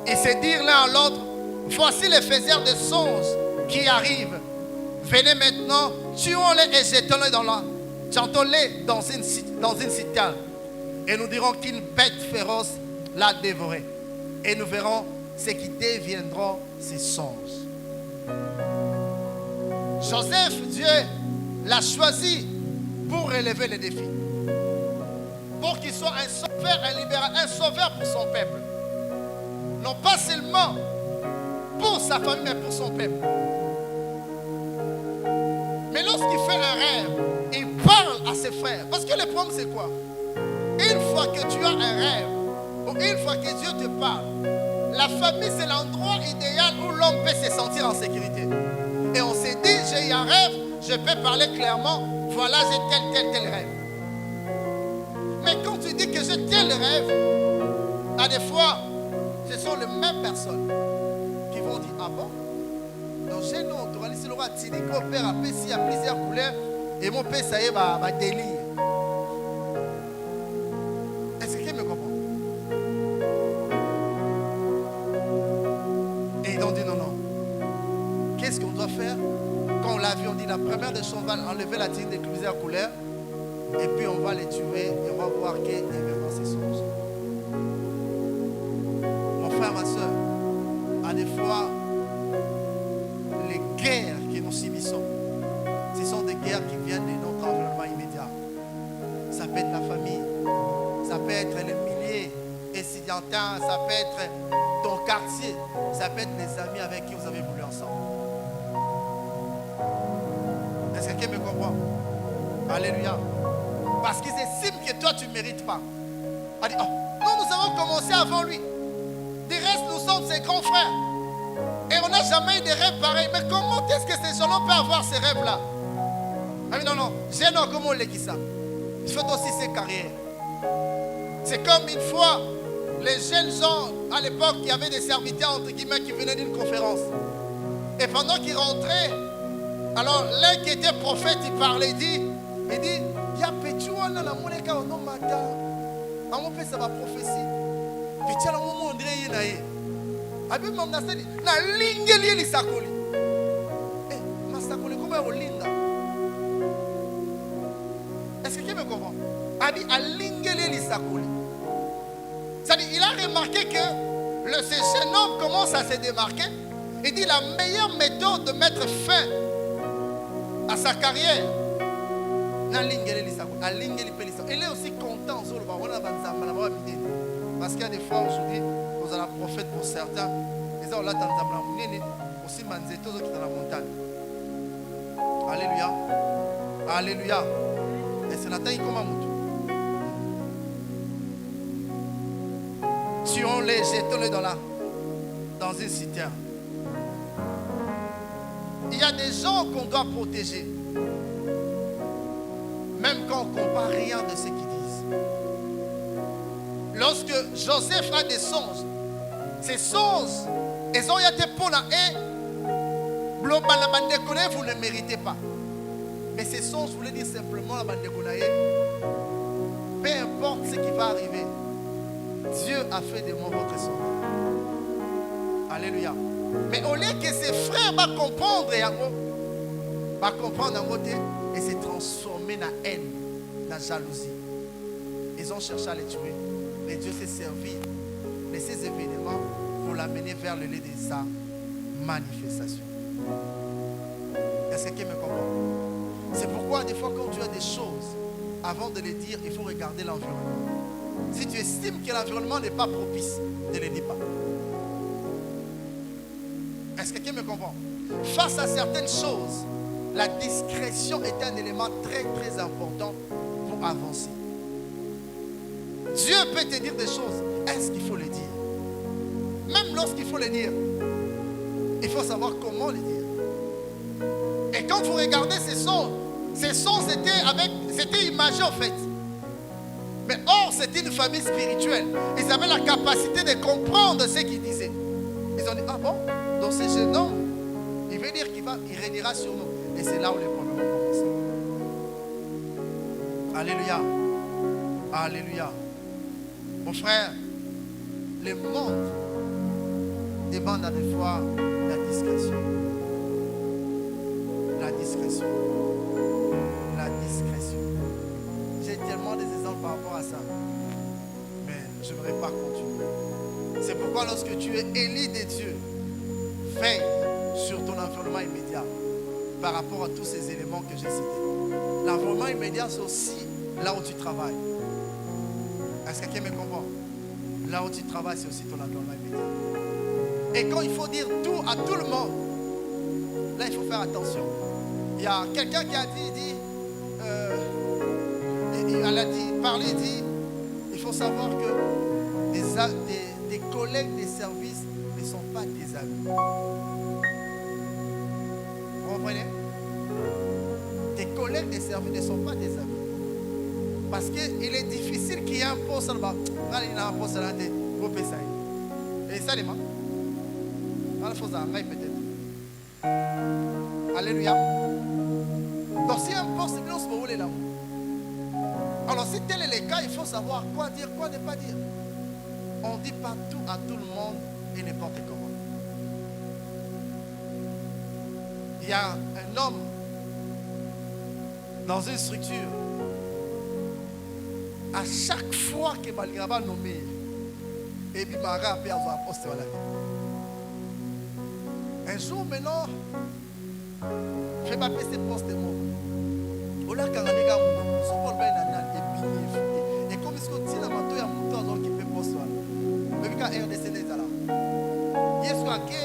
Et se dirent l'un à l'autre, voici les faiseurs de songes qui arrivent. Venez maintenant, tuons-les et jetons-les dans une citerne. Et nous dirons qu'une bête féroce l'a dévoré. Et nous verrons ce qui deviendront ces songes. Joseph, Dieu l'a choisi pour relever les défis. Pour qu'il soit un sauveur, un libérateur, un sauveur pour son peuple. Non pas seulement pour sa famille, mais pour son peuple. Mais lorsqu'il fait un rêve, il parle à ses frères. Parce que le problème c'est quoi? Une fois que tu as un rêve, ou une fois que Dieu te parle, la famille c'est l'endroit idéal où l'homme peut se sentir en sécurité. Et on s'est dit, j'ai eu un rêve, je peux parler clairement, voilà j'ai tel rêve. Mais quand tu dis que j'ai tel rêve, à des fois, ce sont les mêmes personnes qui vont dire, ah bon? Donc chez nous, on doit laisser le roi Tidiko, père à Pessi, il y a plusieurs couleurs, et mon père, ça y est, va délire. Est-ce que quelqu'un me comprend? Et ils ont dit non, non. Qu'est-ce qu'on doit faire? Quand on l'a vu, on dit la première des choses, on va enlever la tige de plusieurs couleurs, et puis on va les tuer, et on va voir qu'ils verront ces songes. Mon frère, ma soeur, à des fois, les guerres que nous subissons, ce sont des guerres qui viennent de notre environnement immédiat. voisin, ça peut être ton quartier, ça peut être les amis avec qui vous avez voulu ensemble. Est-ce que quelqu'un me comprend? Alléluia. Parce qu'ils estiment que toi tu ne mérites pas. On dit, oh, nous avons commencé avant lui. Du reste, nous sommes ses grands frères. Et on n'a jamais eu de rêves pareils. Mais comment est-ce que ces gens-là peuvent avoir ces rêves-là? Ah oui, non, non. J'ai non, comment on les dit ça? Il faut aussi ses carrières. C'est comme une fois, les jeunes gens, à l'époque, il y avait des serviteurs, entre guillemets, qui venaient d'une conférence. Et pendant qu'ils rentraient, alors l'un qui était prophète, il parlait, il dit, il y a Pétuana, la moneka, au nom matin. À mon père, ça va prophétie. Pétuana, au moment, on dirait, il y a eu. Abi mamna sadi na lingeli li sakoli. Masakoli comment on linda? Est-ce que quelqu'un me comprend? Abi a lingeli li sakoli. C'est-à-dire, il a remarqué que ce jeune homme commence à se démarquer. Il dit la meilleure méthode de mettre fin à sa carrière. Na lingeli li sakoli. A lingeli pe li sakoli. Il est aussi content sur le bas. Parce qu'il y a des fois aujourd'hui. Vous avez un prophète pour certains. Ils ont là dans la monnaie aussi manzeto qui dans la montagne. Alléluia. Alléluia. Et c'est la taille comme un mouton. Tuons-les, jetons-les dans une citerne. Il y a des gens qu'on doit protéger. Même quand on ne comprend rien de ce qu'ils disent. Lorsque Joseph a des songes, ces songes, ils ont été pour la haie. Vous ne méritez pas. Mais ces songes voulaient dire simplement la bande de Konaïe. Peu importe ce qui va arriver, Dieu a fait de moi votre songe. Alléluia. Mais au lieu que ses frères vont comprendre, en côté et se transformer en haine, en jalousie. Ils ont cherché à les tuer. Mais Dieu s'est servi de ces événements pour l'amener vers le lieu de sa manifestation. Est-ce que quelqu'un me comprend? C'est pourquoi des fois quand tu as des choses, avant de les dire, il faut regarder l'environnement. Si tu estimes que l'environnement n'est pas propice, ne le dis pas. Est-ce que quelqu'un me comprend? Face à certaines choses, la discrétion est un élément très très important pour avancer. Dieu peut te dire des choses. Est-ce qu'il faut les dire? Même lorsqu'il faut les dire, il faut savoir comment les dire. Et quand vous regardez ces sons c'était imagé en fait. Mais or, c'était une famille spirituelle. Ils avaient la capacité de comprendre ce qu'ils disaient. Ils ont dit, ah bon, donc ce jeune homme, il veut dire il régnera sur nous. Et c'est là où les problèmes ont commencé. Alléluia. Alléluia. Mon frère, le monde demande à des fois la discrétion. La discrétion. La discrétion. J'ai tellement des exemples par rapport à ça. Mais je n'aimerais pas continuer. C'est pourquoi lorsque tu es élu de Dieu, veille sur ton environnement immédiat par rapport à tous ces éléments que j'ai cités. L'environnement immédiat, c'est aussi là où tu travailles. Est-ce que quelqu'un me comprend? Là où tu travailles, c'est aussi ton environnement immédiat. Et quand il faut dire tout à tout le monde, là il faut faire attention. Il y a quelqu'un qui a dit, il dit, il faut savoir que des collègues des services ne sont pas des amis. Vous comprenez? Des collègues des services ne sont pas des amis. Parce qu'il est difficile qu'il y ait un poste là-bas. Il y a un poste là-bas. Et ça, les mains. Il faut ça, peut-être. Alléluia. Donc, si un poste, on se peut là. Alors, si tel est le cas, il faut savoir quoi dire, quoi ne pas dire. On ne dit pas tout à tout le monde et n'importe comment. Il y a un homme dans une structure. À chaque fois que Balgraba nommé, et puis Mara a pu avoir un poste. Un jour maintenant, je ne vais pas payer ces postes de mots. On a quand les gars, et comme ils sont dit, la moto, il y a un moto qui peut poster. esika RDC ezala. Yesu ake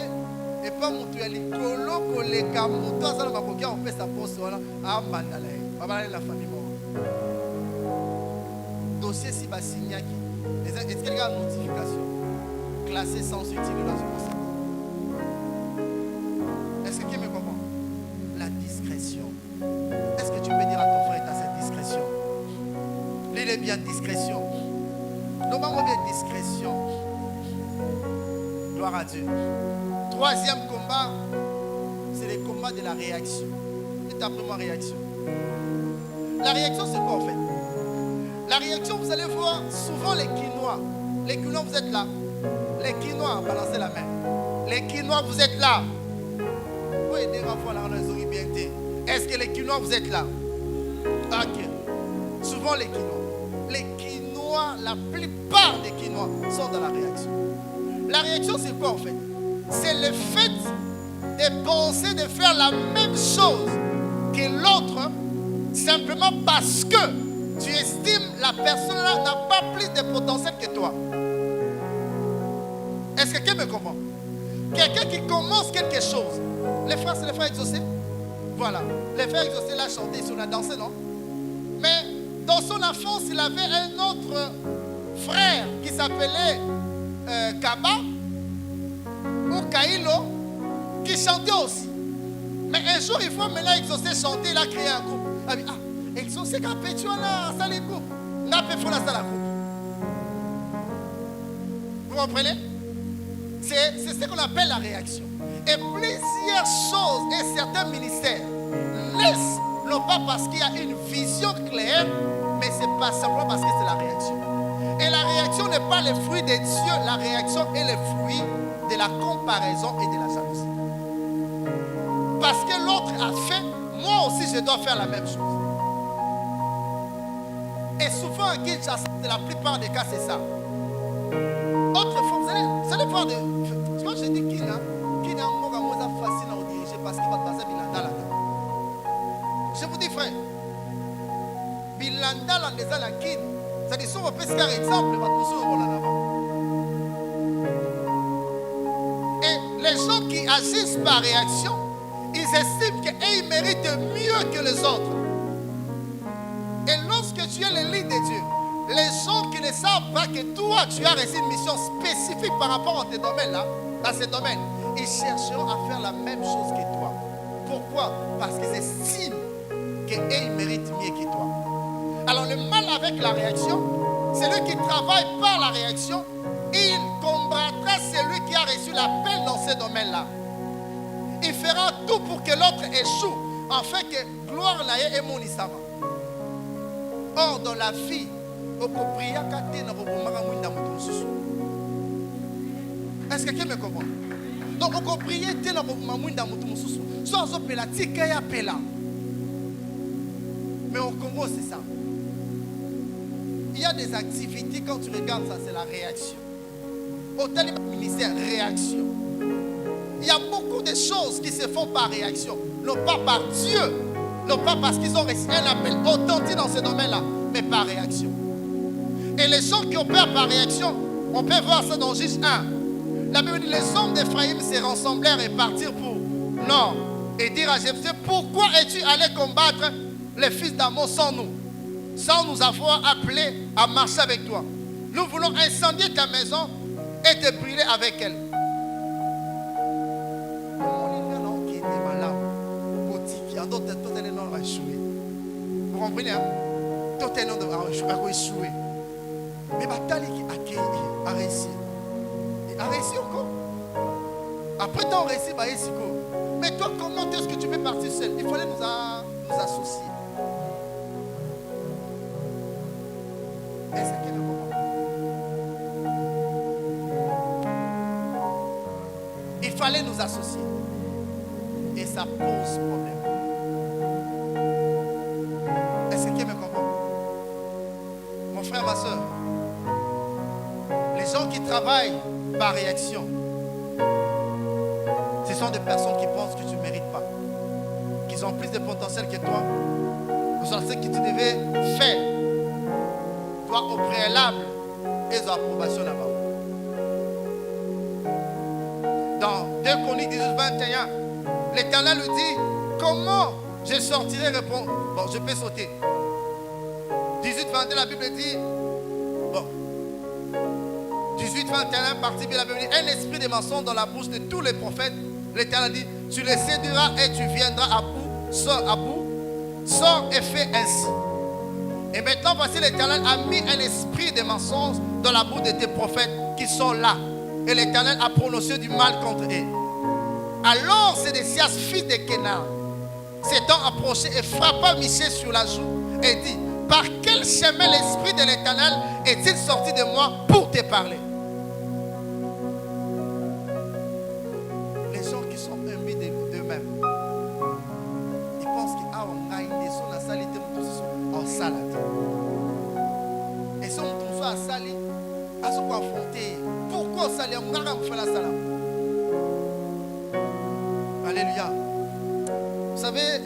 et pas mutu ya likolo koleka mutu azala makoki opesa poste wana ambandala ye. Babala la famille mort. Dossier si basignaki. Est-ce qu'il y a une notification classée sans utile dans ce conseil? Est-ce que tu me comprends? La discrétion. Est-ce que tu peux dire à ton frère, tu as cette discrétion? Il est bien discrétion. Nous avons bien discrétion. Gloire à Dieu. Troisième combat, c'est le combat de la réaction. C'est ta première réaction. La réaction, c'est quoi en fait? La réaction, vous allez voir souvent les Quinois. Les Quinois, vous êtes là. Les Quinois, balancez la main. Les Quinois, vous êtes là. Vous pouvez aider à voir la raison bien. Est-ce que les Quinois, vous êtes là? Ok. Souvent les Quinois. Les Quinois, la plupart des Quinois sont dans la réaction. La réaction, c'est quoi en fait? C'est le fait de penser de faire la même chose que l'autre, simplement parce que tu estimes la personne là n'a pas plus de potentiel que toi. Est-ce que quelqu'un me comprend? Quelqu'un qui commence quelque chose. Les frères, c'est les frères exaucés. Voilà. Les frères exaucés l'a chanté, ils ont dansé, non? Mais dans son enfance, il avait un autre frère qui s'appelait Kaba ou Kailo qui chantait aussi. Mais un jour, il faut maintenant exaucer chanter, il a créé un groupe. Ah, exaucer Kapé, tu as là, ça les coupe. N'a pas fait la salle à coupe. Vous comprenez? C'est ce qu'on appelle la réaction. Et plusieurs choses et certains ministères laissent, non pas parce qu'il y a une vision claire, mais c'est pas simplement parce que c'est la réaction. Et la réaction n'est pas le fruit de Dieu, la réaction est le fruit de la comparaison et de la jalousie. Parce que l'autre a fait, moi aussi je dois faire la même chose. Et souvent en Kinshasa, la plupart des cas, c'est ça. Autrefois, vous allez voir, tu vois, je dis qui là, facile à diriger parce qu'il va passer Bilanda là-dedans. Je vous dis, frère, Bilanda là-dedans, la Kin, ça dit, si on peut faire exemple, et les gens qui agissent par réaction, ils estiment qu'ils méritent mieux que les autres. Et lorsque tu es le lit de Dieu, les gens qui ne savent pas que toi, tu as reçu une mission spécifique par rapport à tes domaines là, dans ces domaines, ils chercheront à faire la même chose que toi. Pourquoi? Parce qu'ils estiment qu'ils méritent mieux que toi. Alors le mal avec la réaction, celui qui travaille par la réaction, il combattra celui qui a reçu l'appel dans ce domaine-là. Il fera tout pour que l'autre échoue, afin que gloire n'a et monisama. Or, dans la vie, est-ce que quelqu'un me comprend? Donc, on peut prier tel sans opéla, mais au Congo, c'est ça. Il y a des activités, quand tu regardes ça, c'est la réaction. Au tel ministère, réaction. Il y a beaucoup de choses qui se font par réaction, non pas par Dieu, non pas parce qu'ils ont reçu un appel authentique dans ce domaine-là, mais par réaction. Et les gens qui opèrent par réaction, on peut voir ça dans Juge 1. La Bible dit, les hommes d'Ephraïm se rassemblèrent et partirent pour nord. Et dire à Jephthé, pourquoi es-tu allé combattre les fils d'Ammon sans nous, sans nous avoir appelés à marcher avec toi? Nous voulons incendier ta maison et te brûler avec elle. Vous comprenez, hein? Tout est nom de échouer. Mais Batali qui a réussi. Il a réussi encore. Après, tu as réussi, bah, mais toi, comment est-ce que tu peux partir seul? Il fallait nous associer. Est-ce que nous comprenons? Il fallait nous associer. Et ça pose problème. Est-ce que quelqu'un me comprend? Mon frère, ma soeur, les gens qui travaillent par réaction, ce sont des personnes qui pensent que tu ne mérites pas, qu'ils ont plus de potentiel que toi, que ce que tu devais faire, toi au préalable, et ils ont approbation là-bas. Dans 2 Chroniques 18, 21, l'Éternel lui dit, comment je sortirai répondre. Bon, je peux sauter. 18, 22, la Bible dit, bon, 18, 21, partie B, la Bible dit, un esprit de mensonge dans la bouche de tous les prophètes. L'Éternel dit, tu les séduiras et tu viendras à bout, sors et fais ainsi. Et maintenant, voici l'Éternel a mis un esprit de mensonge dans la bouche de tes prophètes qui sont là. Et l'Éternel a prononcé du mal contre eux. Alors Sédécias, fils de Kénar, s'étant approché et frappa Michée sur la joue et dit, par quel chemin l'esprit de l'Éternel est-il sorti de moi pour te parler? Les gens qui sont imbus d'eux-mêmes, ils pensent que on a une leçon à salir en salade. Et si on trouve à salir, à ce qu'on affronter, pourquoi on salit? On a fait la salade. Alléluia. Vous savez,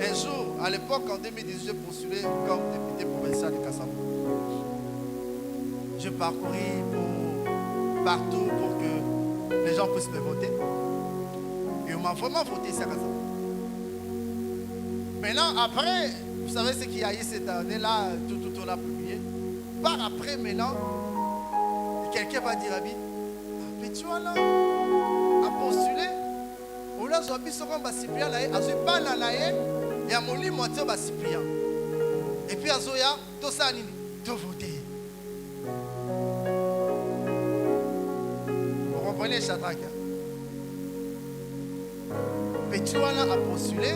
un jour, à l'époque, en 2018, je postulais comme député provincial de Kassamo. Je parcouris partout pour que les gens puissent me voter. Et on m'a vraiment voté ici à Kassamo. Maintenant, après, vous savez ce qu'il y a eu cette année-là, tout on a publié. Par après, maintenant, quelqu'un va dire à lui, mais tu vois là, à postuler, on a zombie sur un basiplia là, à ce ban là, il y a mon lit moitié basiplia. Et puis à Zoya, tout ça, tout voter. Vous comprenez, Shadrach? Mais tu vois là, à postuler,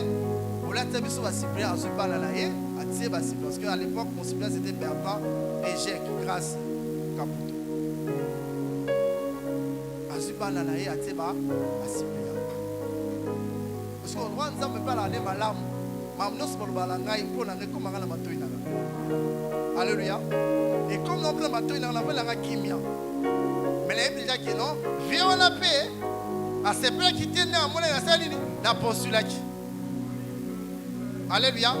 on a été sur basiplia, à ce ban là, à tirer basiplia. Parce qu'à l'époque, mon basiplia c'était Bertrand et Jacques, grâce Caputo. À ce ban là, à tirer basiplia. Parce qu'on doit nous amener par l'année malam. Alléluia. Et comme nous avons bateau, nous avons la kimia. Mais les gens qui non, viens on a paix. À ces plats qui tiennent à mon saline, la postule qui. Alléluia.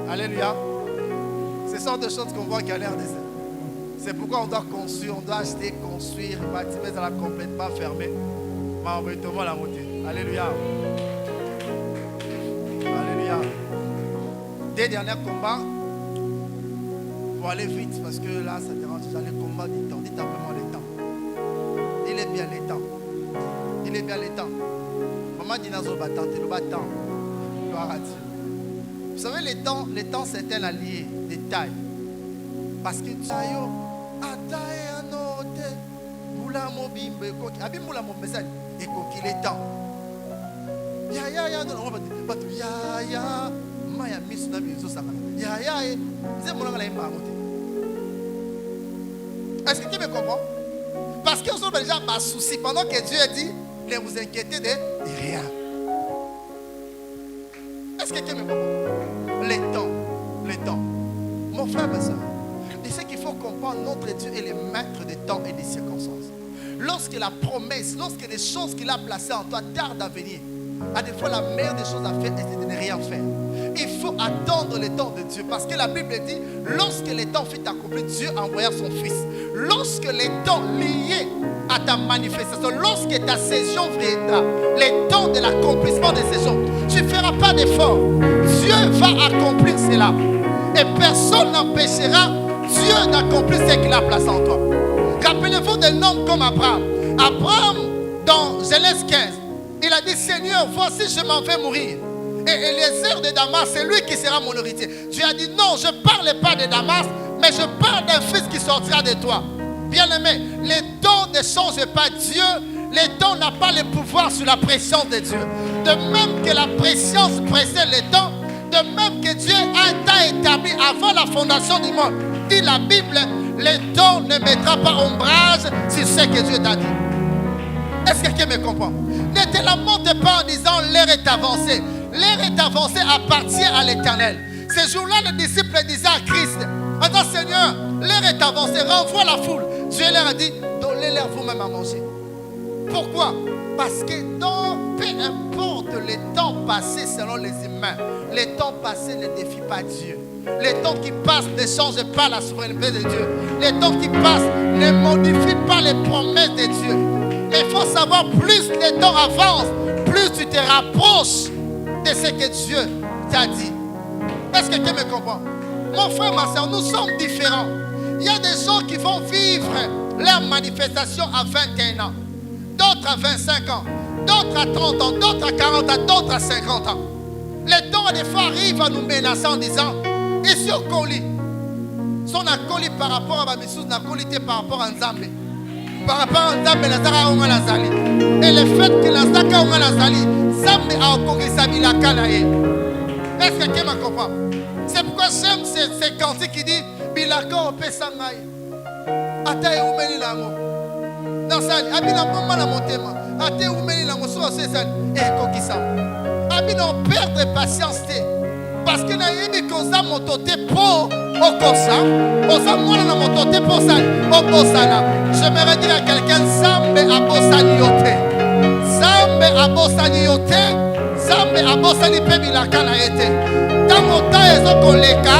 Alléluia. Ce sont des choses qu'on voit qu'à l'RDC. C'est pourquoi on doit construire, on doit acheter, construire, bâtiment dans la complètement fermée. Mais on veut tout le monde la montée. Alléluia. Alléluia. Des derniers combats, pour aller vite, parce que là, ça dérange déjà les combats du temps. Dites simplement les temps. Il est bien les temps. Il est bien les temps. Maman dit Nazo Battant, le battant. Gloire à Dieu. Vous savez, les temps c'est un allié de taille. Parce que tu as eu Atae anote, Moula Mobimbe, Abimoula mon message, et coquille les temps. Ya, non, ya, Maya Miss Nabi Zosama. Ya, c'est mon langage. Est-ce que tu me comprends? Parce qu'ils sont déjà pas souci pendant que Dieu a dit, ne vous inquiétez de rien. Est-ce que tu me comprends? Les temps. Mon frère, ma soeur, il sait qu'il faut comprendre notre Dieu est le maître des temps et des circonstances. Lorsque la promesse, lorsque les choses qu'il a placées en toi tardent à venir, à des fois la meilleure des choses à faire est de ne rien faire. Il faut attendre le temps de Dieu. Parce que la Bible dit, lorsque le temps fut accompli, Dieu envoya son Fils. Lorsque les temps liés à ta manifestation, lorsque ta saison viendra, les temps de l'accomplissement des saisons, tu ne feras pas d'effort. Dieu va accomplir cela. Et personne n'empêchera Dieu d'accomplir ce qu'il a placé en toi. Rappelez-vous d'un homme comme Abraham. Abraham, dans Genèse 15, il a dit, Seigneur, voici je m'en vais mourir. Et Eliezer de Damas, c'est lui qui sera mon héritier. Dieu a dit, non, je ne parle pas de Damas, mais je parle d'un fils qui sortira de toi. Bien-aimé, les temps ne changent pas Dieu. Les temps n'ont pas le pouvoir sur la préscience de Dieu. De même que la préscience précède les temps, de même que Dieu a été établi avant la fondation du monde. Dit la Bible, les temps ne mettra pas ombrage sur ce que Dieu t'a dit. Est-ce que quelqu'un me comprend? Ne te lamente pas en disant l'heure est avancée. L'heure est avancée appartient à l'Éternel. Ce jour-là, les disciples disaient à Christ, on Baza Seigneur, l'air est avancé, renvoie la foule. Dieu leur a dit, donnez-leur vous-même à manger. Pourquoi? Parce que peu importe les temps passés selon les humains, les temps passés ne défient pas Dieu. Les temps qui passent ne changent pas la souveraineté de Dieu. Les temps qui passent ne modifient pas les promesses de Dieu. Il faut savoir, plus les temps avancent, plus tu te rapproches de ce que Dieu t'a dit. Est-ce que quelqu'un me comprend? Mon frère, ma soeur, nous sommes différents. Il y a des gens qui vont vivre leur manifestation à 21 ans, d'autres à 25 ans, d'autres à 30 ans, d'autres à 40 ans, d'autres à 50 ans. Les temps, des fois, arrivent à nous menacer en disant, et si on colis, son accolis par rapport à ma mission, n'a par rapport à Nzambe. Par rapport à Nzambe, Nazara Onga Lazali. Et le fait que Nazaka Onga Lazali, Nzambe a encore Isabi la Kanae. Est-ce que quelqu'un me comprend? C'est pourquoi j'aime ces cantiques qui dit Bilaka Ope Sangai. Ata e umeli lango. Dans ça, Abina Mama la montema. Ate umeli lango sur ce sen. Et kokisa. Abina on perd de patience. Parce que naïbi koza motote po okosa. Osa mwana na motote po sa okosala. J'aimerais dire à quelqu'un Zambe abosani yote. Zambe abosani yote. Zambe abosani pe bilaka na ete. Tango ta ezo koleka,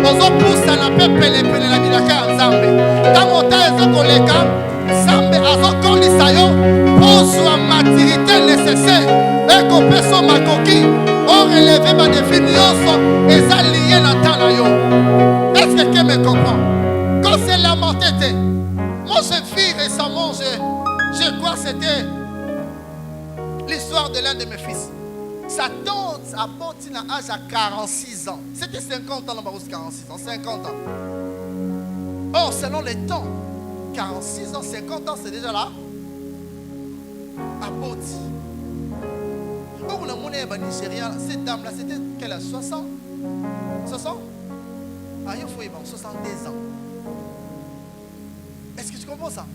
ozo poussa na pe pele la bilaka ya Nzambe. Tango ta ezo koleka, Nzambe azo kolisa yo pour maturité nécessaire. Eko peso makoki, on relève ma définition et ça lié na tala yo. Est-ce que quelqu'un me comprend? Quand c'est lamenté, moi je vis récemment, je crois que c'était l'histoire de l'un de mes fils. Sa tante a porté à l'âge à 46 ans. C'était 50 ans, 46 ans, 50 ans. Or, selon les temps, 46 ans, 50 ans, c'est déjà là. À Boti. Or, on a monnaie Nigérien, cette dame-là, c'était quelle âge? 60? 60? Ah, il faut y avoir 72 ans. Est-ce que tu comprends ça?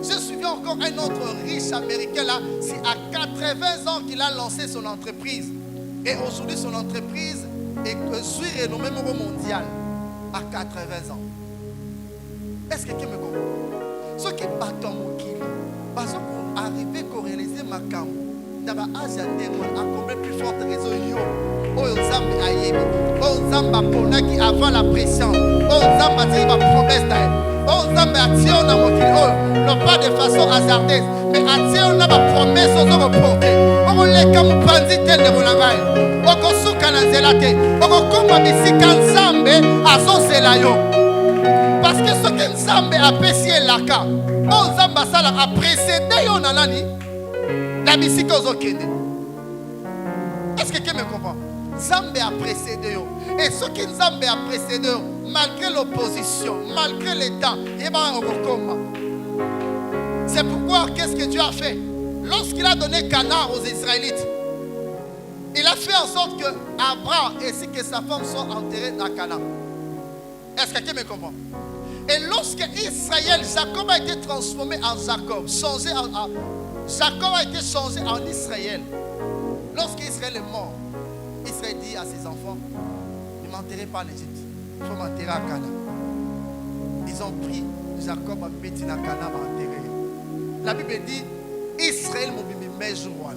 Je suis encore un autre riche américain là, c'est à 80 ans qu'il a lancé son entreprise. Et aujourd'hui, son entreprise est renommée au mondial à 80 ans. Est-ce que quelqu'un me comprend? Ceux qui battent mon kilo, parce qu'on arrive à réaliser ma cam, d'abord, à combien plus forte raison yo, oh Zamba ayebi, oh Zamba ponaki avant la pression, oh Zamba dit ma promesse d'ailleurs. Oh, Nzambe attire na mokili oyo, non pas de façon hasardeuse, mais attire na ba promesse ozo reporter. Oko leka mupanzi te ne bolangai. Oko suka na nzela te. Oko koma bisika Nzambe azozela yo. Parce que ce que Nzambe apesi elaka, oh Nzambe asala a précédé yo na nani? Na bisika ozokende. Est-ce que quelqu'un me comprend? Nzambe a précédé yo. Et ce que Nzambe a précédé yo, malgré l'opposition, malgré les temps, c'est pourquoi qu'est-ce que Dieu a fait? Lorsqu'il a donné Canaan aux Israélites, il a fait en sorte que Abraham ainsi que sa femme soient enterrés dans Canaan. Est-ce que quelqu'un me comprend? Et lorsque Israël, Jacob a été transformé en Jacob, Jacob a été changé en Israël. Lorsqu'Israël est mort, Israël dit à ses enfants, ne m'enterrez pas en Égypte. Il faut m'enterrer à Cana. Ils ont pris Jacob à Médina Cana m'enterrer. La Bible dit Israël m'a mis mes jours.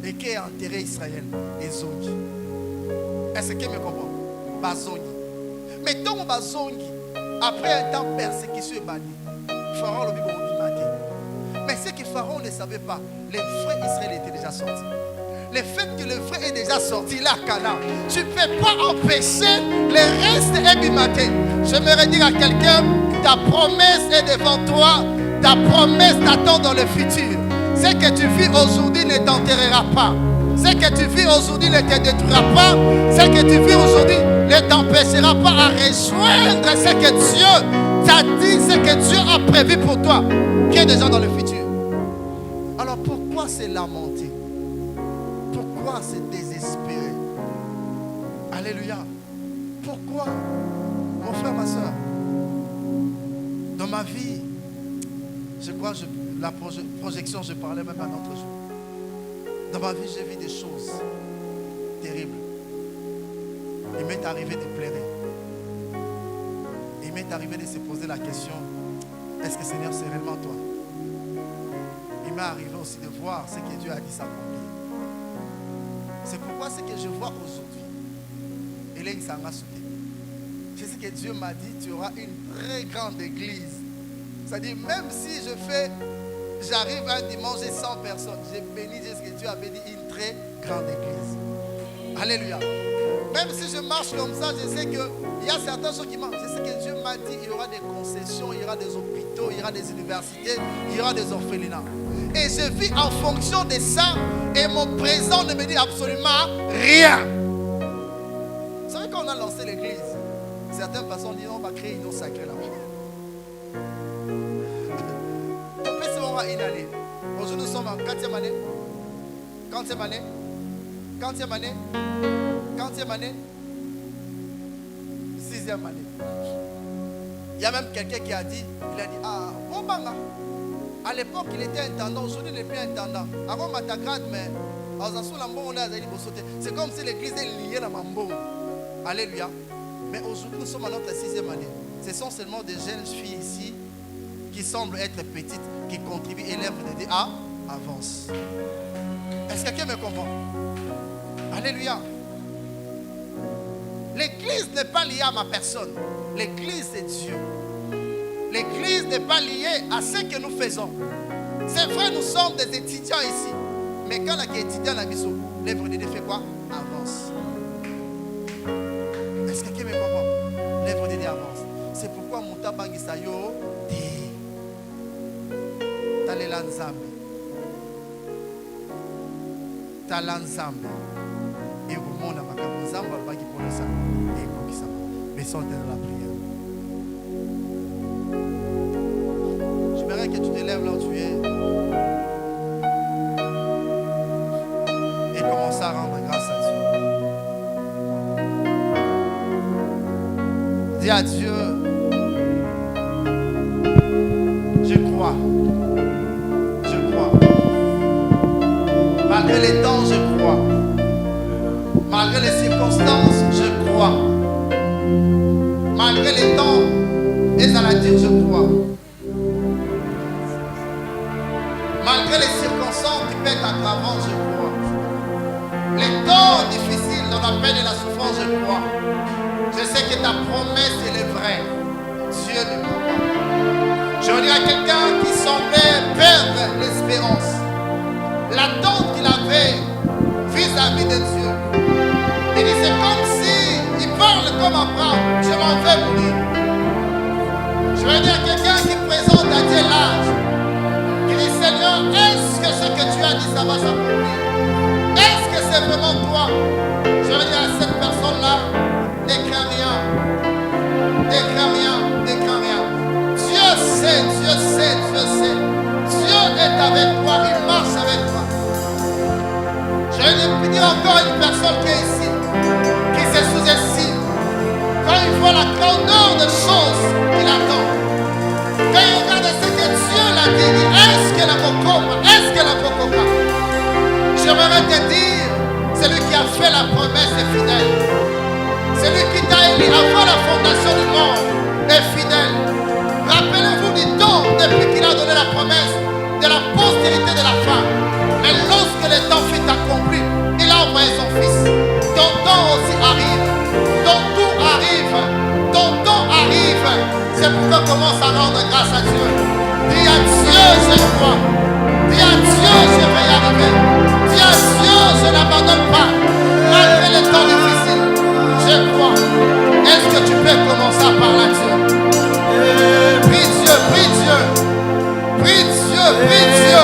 Et qui a enterré Israël? Et Zongi. Est-ce que me comprend? Bazongi. Mais tant que Bazongi, après un temps persécution est banni, Pharaon le Bible m'a. Mais ce que Pharaon ne savait pas, les frères Israël étaient déjà sortis. Le fait que le frère est déjà sorti là, Cana, tu ne peux pas empêcher le reste ébimaté. J'aimerais dire à quelqu'un, ta promesse est devant toi, ta promesse t'attend dans le futur. Ce que tu vis aujourd'hui ne t'enterrera pas. Ce que tu vis aujourd'hui ne te détruira pas. Ce que tu vis aujourd'hui ne t'empêchera pas à rejoindre ce que Dieu t'a dit, ce que Dieu a prévu pour toi, qui est déjà dans le futur. Alors pourquoi se lamenter? Pourquoi se désespérer? Alléluia. Pourquoi, mon frère, ma soeur, dans ma vie, je crois, la projection, je parlais même un autre jour. Dans ma vie, j'ai vu des choses terribles. Il m'est arrivé de pleurer. il m'est arrivé de se poser la question, est-ce que Seigneur, c'est réellement toi? Il m'est arrivé aussi de voir ce que Dieu a dit s'accomplir. C'est pourquoi ce que je vois aujourd'hui, Hélène Sanga Souté, c'est ce que Dieu m'a dit, tu auras une très grande église. C'est-à-dire, même si j'arrive un dimanche et 100 personnes, j'ai béni ce que Dieu avait dit, une très grande église. Alléluia. Même si je marche comme ça, je sais qu'il y a certaines choses qui manquent. Je sais que Dieu m'a dit qu'il y aura des concessions, il y aura des hôpitaux, il y aura des universités, il y aura des orphelinats. Et je vis en fonction de ça et mon présent ne me dit absolument rien. Vous savez, quand on a lancé l'église, certaines personnes disent on va créer une eau sacrée là-bas. On peut se voir une année. Aujourd'hui, nous sommes en 4e année. 40e année. 40e année. 40e année. 6e année. Il y a même quelqu'un qui a dit, il a dit, ah, bon banga. À l'époque, il était intendant. Aujourd'hui, il n'est plus intendant. Avant, il m'a grade, mais c'est comme si l'église est liée à Mambo. Alléluia. Mais aujourd'hui, nous sommes à notre 6e année. Ce sont seulement des jeunes filles ici qui semblent être petites, qui contribuent et l'œuvre de Dieu avance. Est-ce que quelqu'un me comprend? Alléluia. L'église n'est pas liée à ma personne. L'église, c'est Dieu. L'église n'est pas liée à ce que nous faisons. C'est vrai, nous sommes des étudiants ici. Mais quand on est étudiant à la mission, l'œuvre de Dieu fait quoi? Avance. Est-ce que quelqu'un me comprend? L'œuvre de Dieu avance. C'est pourquoi Mouta Bangisayo dit Talelanzambe. Talanzambe. Et au monde, Makamuzamba, le bagi pour le sang. Et Kokisama. Mais sans dans la prière. J'aimerais que tu te lèves là où tu es. Et commence à rendre grâce à Dieu. Dis à Dieu, je crois. Je crois. Malgré les temps, je crois. Malgré les circonstances, je crois. Malgré les temps, et ça l'a dit, je crois. Malgré les circonstances qui pètent à travers, je crois. Les temps difficiles dans la peine et la souffrance, je crois. Je sais que ta promesse, elle est vraie. Dieu ne ment pas. Je veux dire à quelqu'un qui semblait perdre l'espérance, l'attente qu'il avait vis-à-vis de Dieu. Il dit, c'est comme si il parle comme Abraham, je m'en vais mourir. Je veux dire à quelqu'un qui présente à Dieu l'âge, qui dit, Seigneur, est-ce que ce que tu as dit, ça va s'accomplir? Est-ce que c'est vraiment toi? Je veux dire à cette personne-là, n'écris rien. N'écris rien, n'écris rien. Dieu sait, Dieu sait, Dieu sait. Dieu est avec toi, il marche avec toi. Je vais dire encore une personne qui est ici, qui se sous-estime. Quand il voit la grandeur des choses qu'il attend, quand il regarde ce que Dieu l'a dit, est-ce que la Mokoma, est-ce que la Mokoka? J'aimerais te dire, celui qui a fait la promesse est fidèle. Celui qui t'a élu avant la fondation du monde est fidèle. Rappelez-vous du temps depuis qu'il a donné la promesse de la postérité de la femme. Mais lorsque le temps fut accompli, il a envoyé son fils. Ton temps aussi arrive. Ton tour arrive. Ton temps arrive. C'est pourquoi on commence à rendre grâce à Dieu. Dis à Dieu, je crois. Dis à Dieu, je vais y arriver. Dis à Dieu, je n'abandonne pas. Malgré les temps difficiles, je crois. Est-ce que tu peux commencer à parler à Dieu? Prie Dieu, prie Dieu. Prie Dieu, prie Dieu.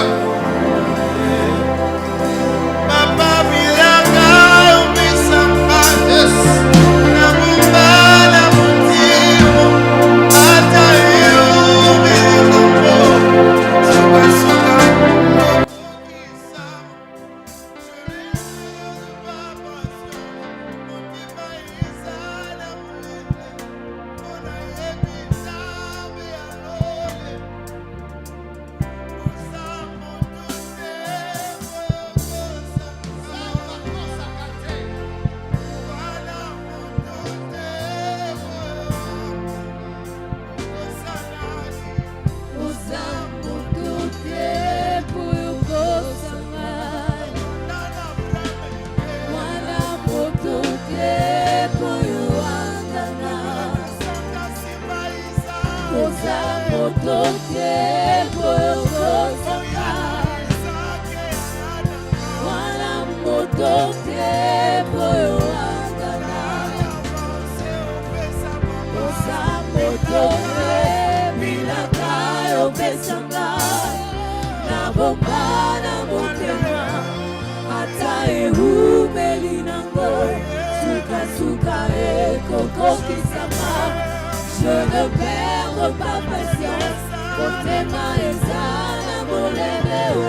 Je ne perds pas patience. Potema ezana molebeo.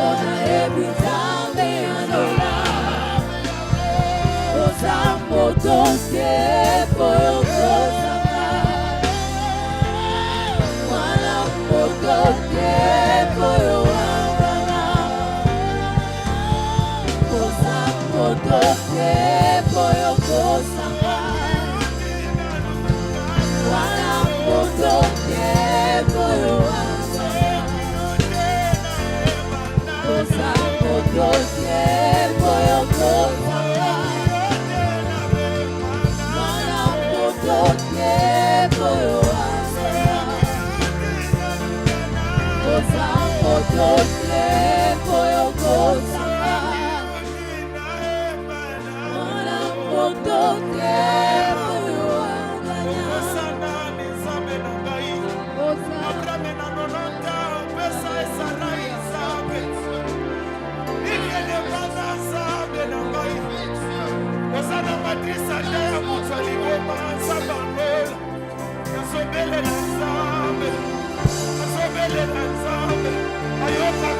Ona ebitame anola. Osambo toke poyoko sama. Wana motoke poyoana. Osambo toke poyoko sama. Wana motoke poyoana. Osambo toke poyoko sama. Ayoka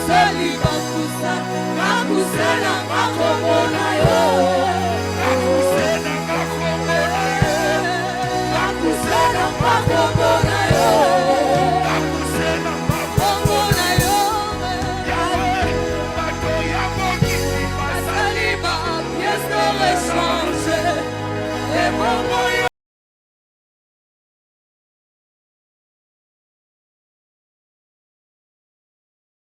basali bakusa bakusela makombo na yo bakusela makombo na yo makombo na yo basali ba pièce de rechange et makombo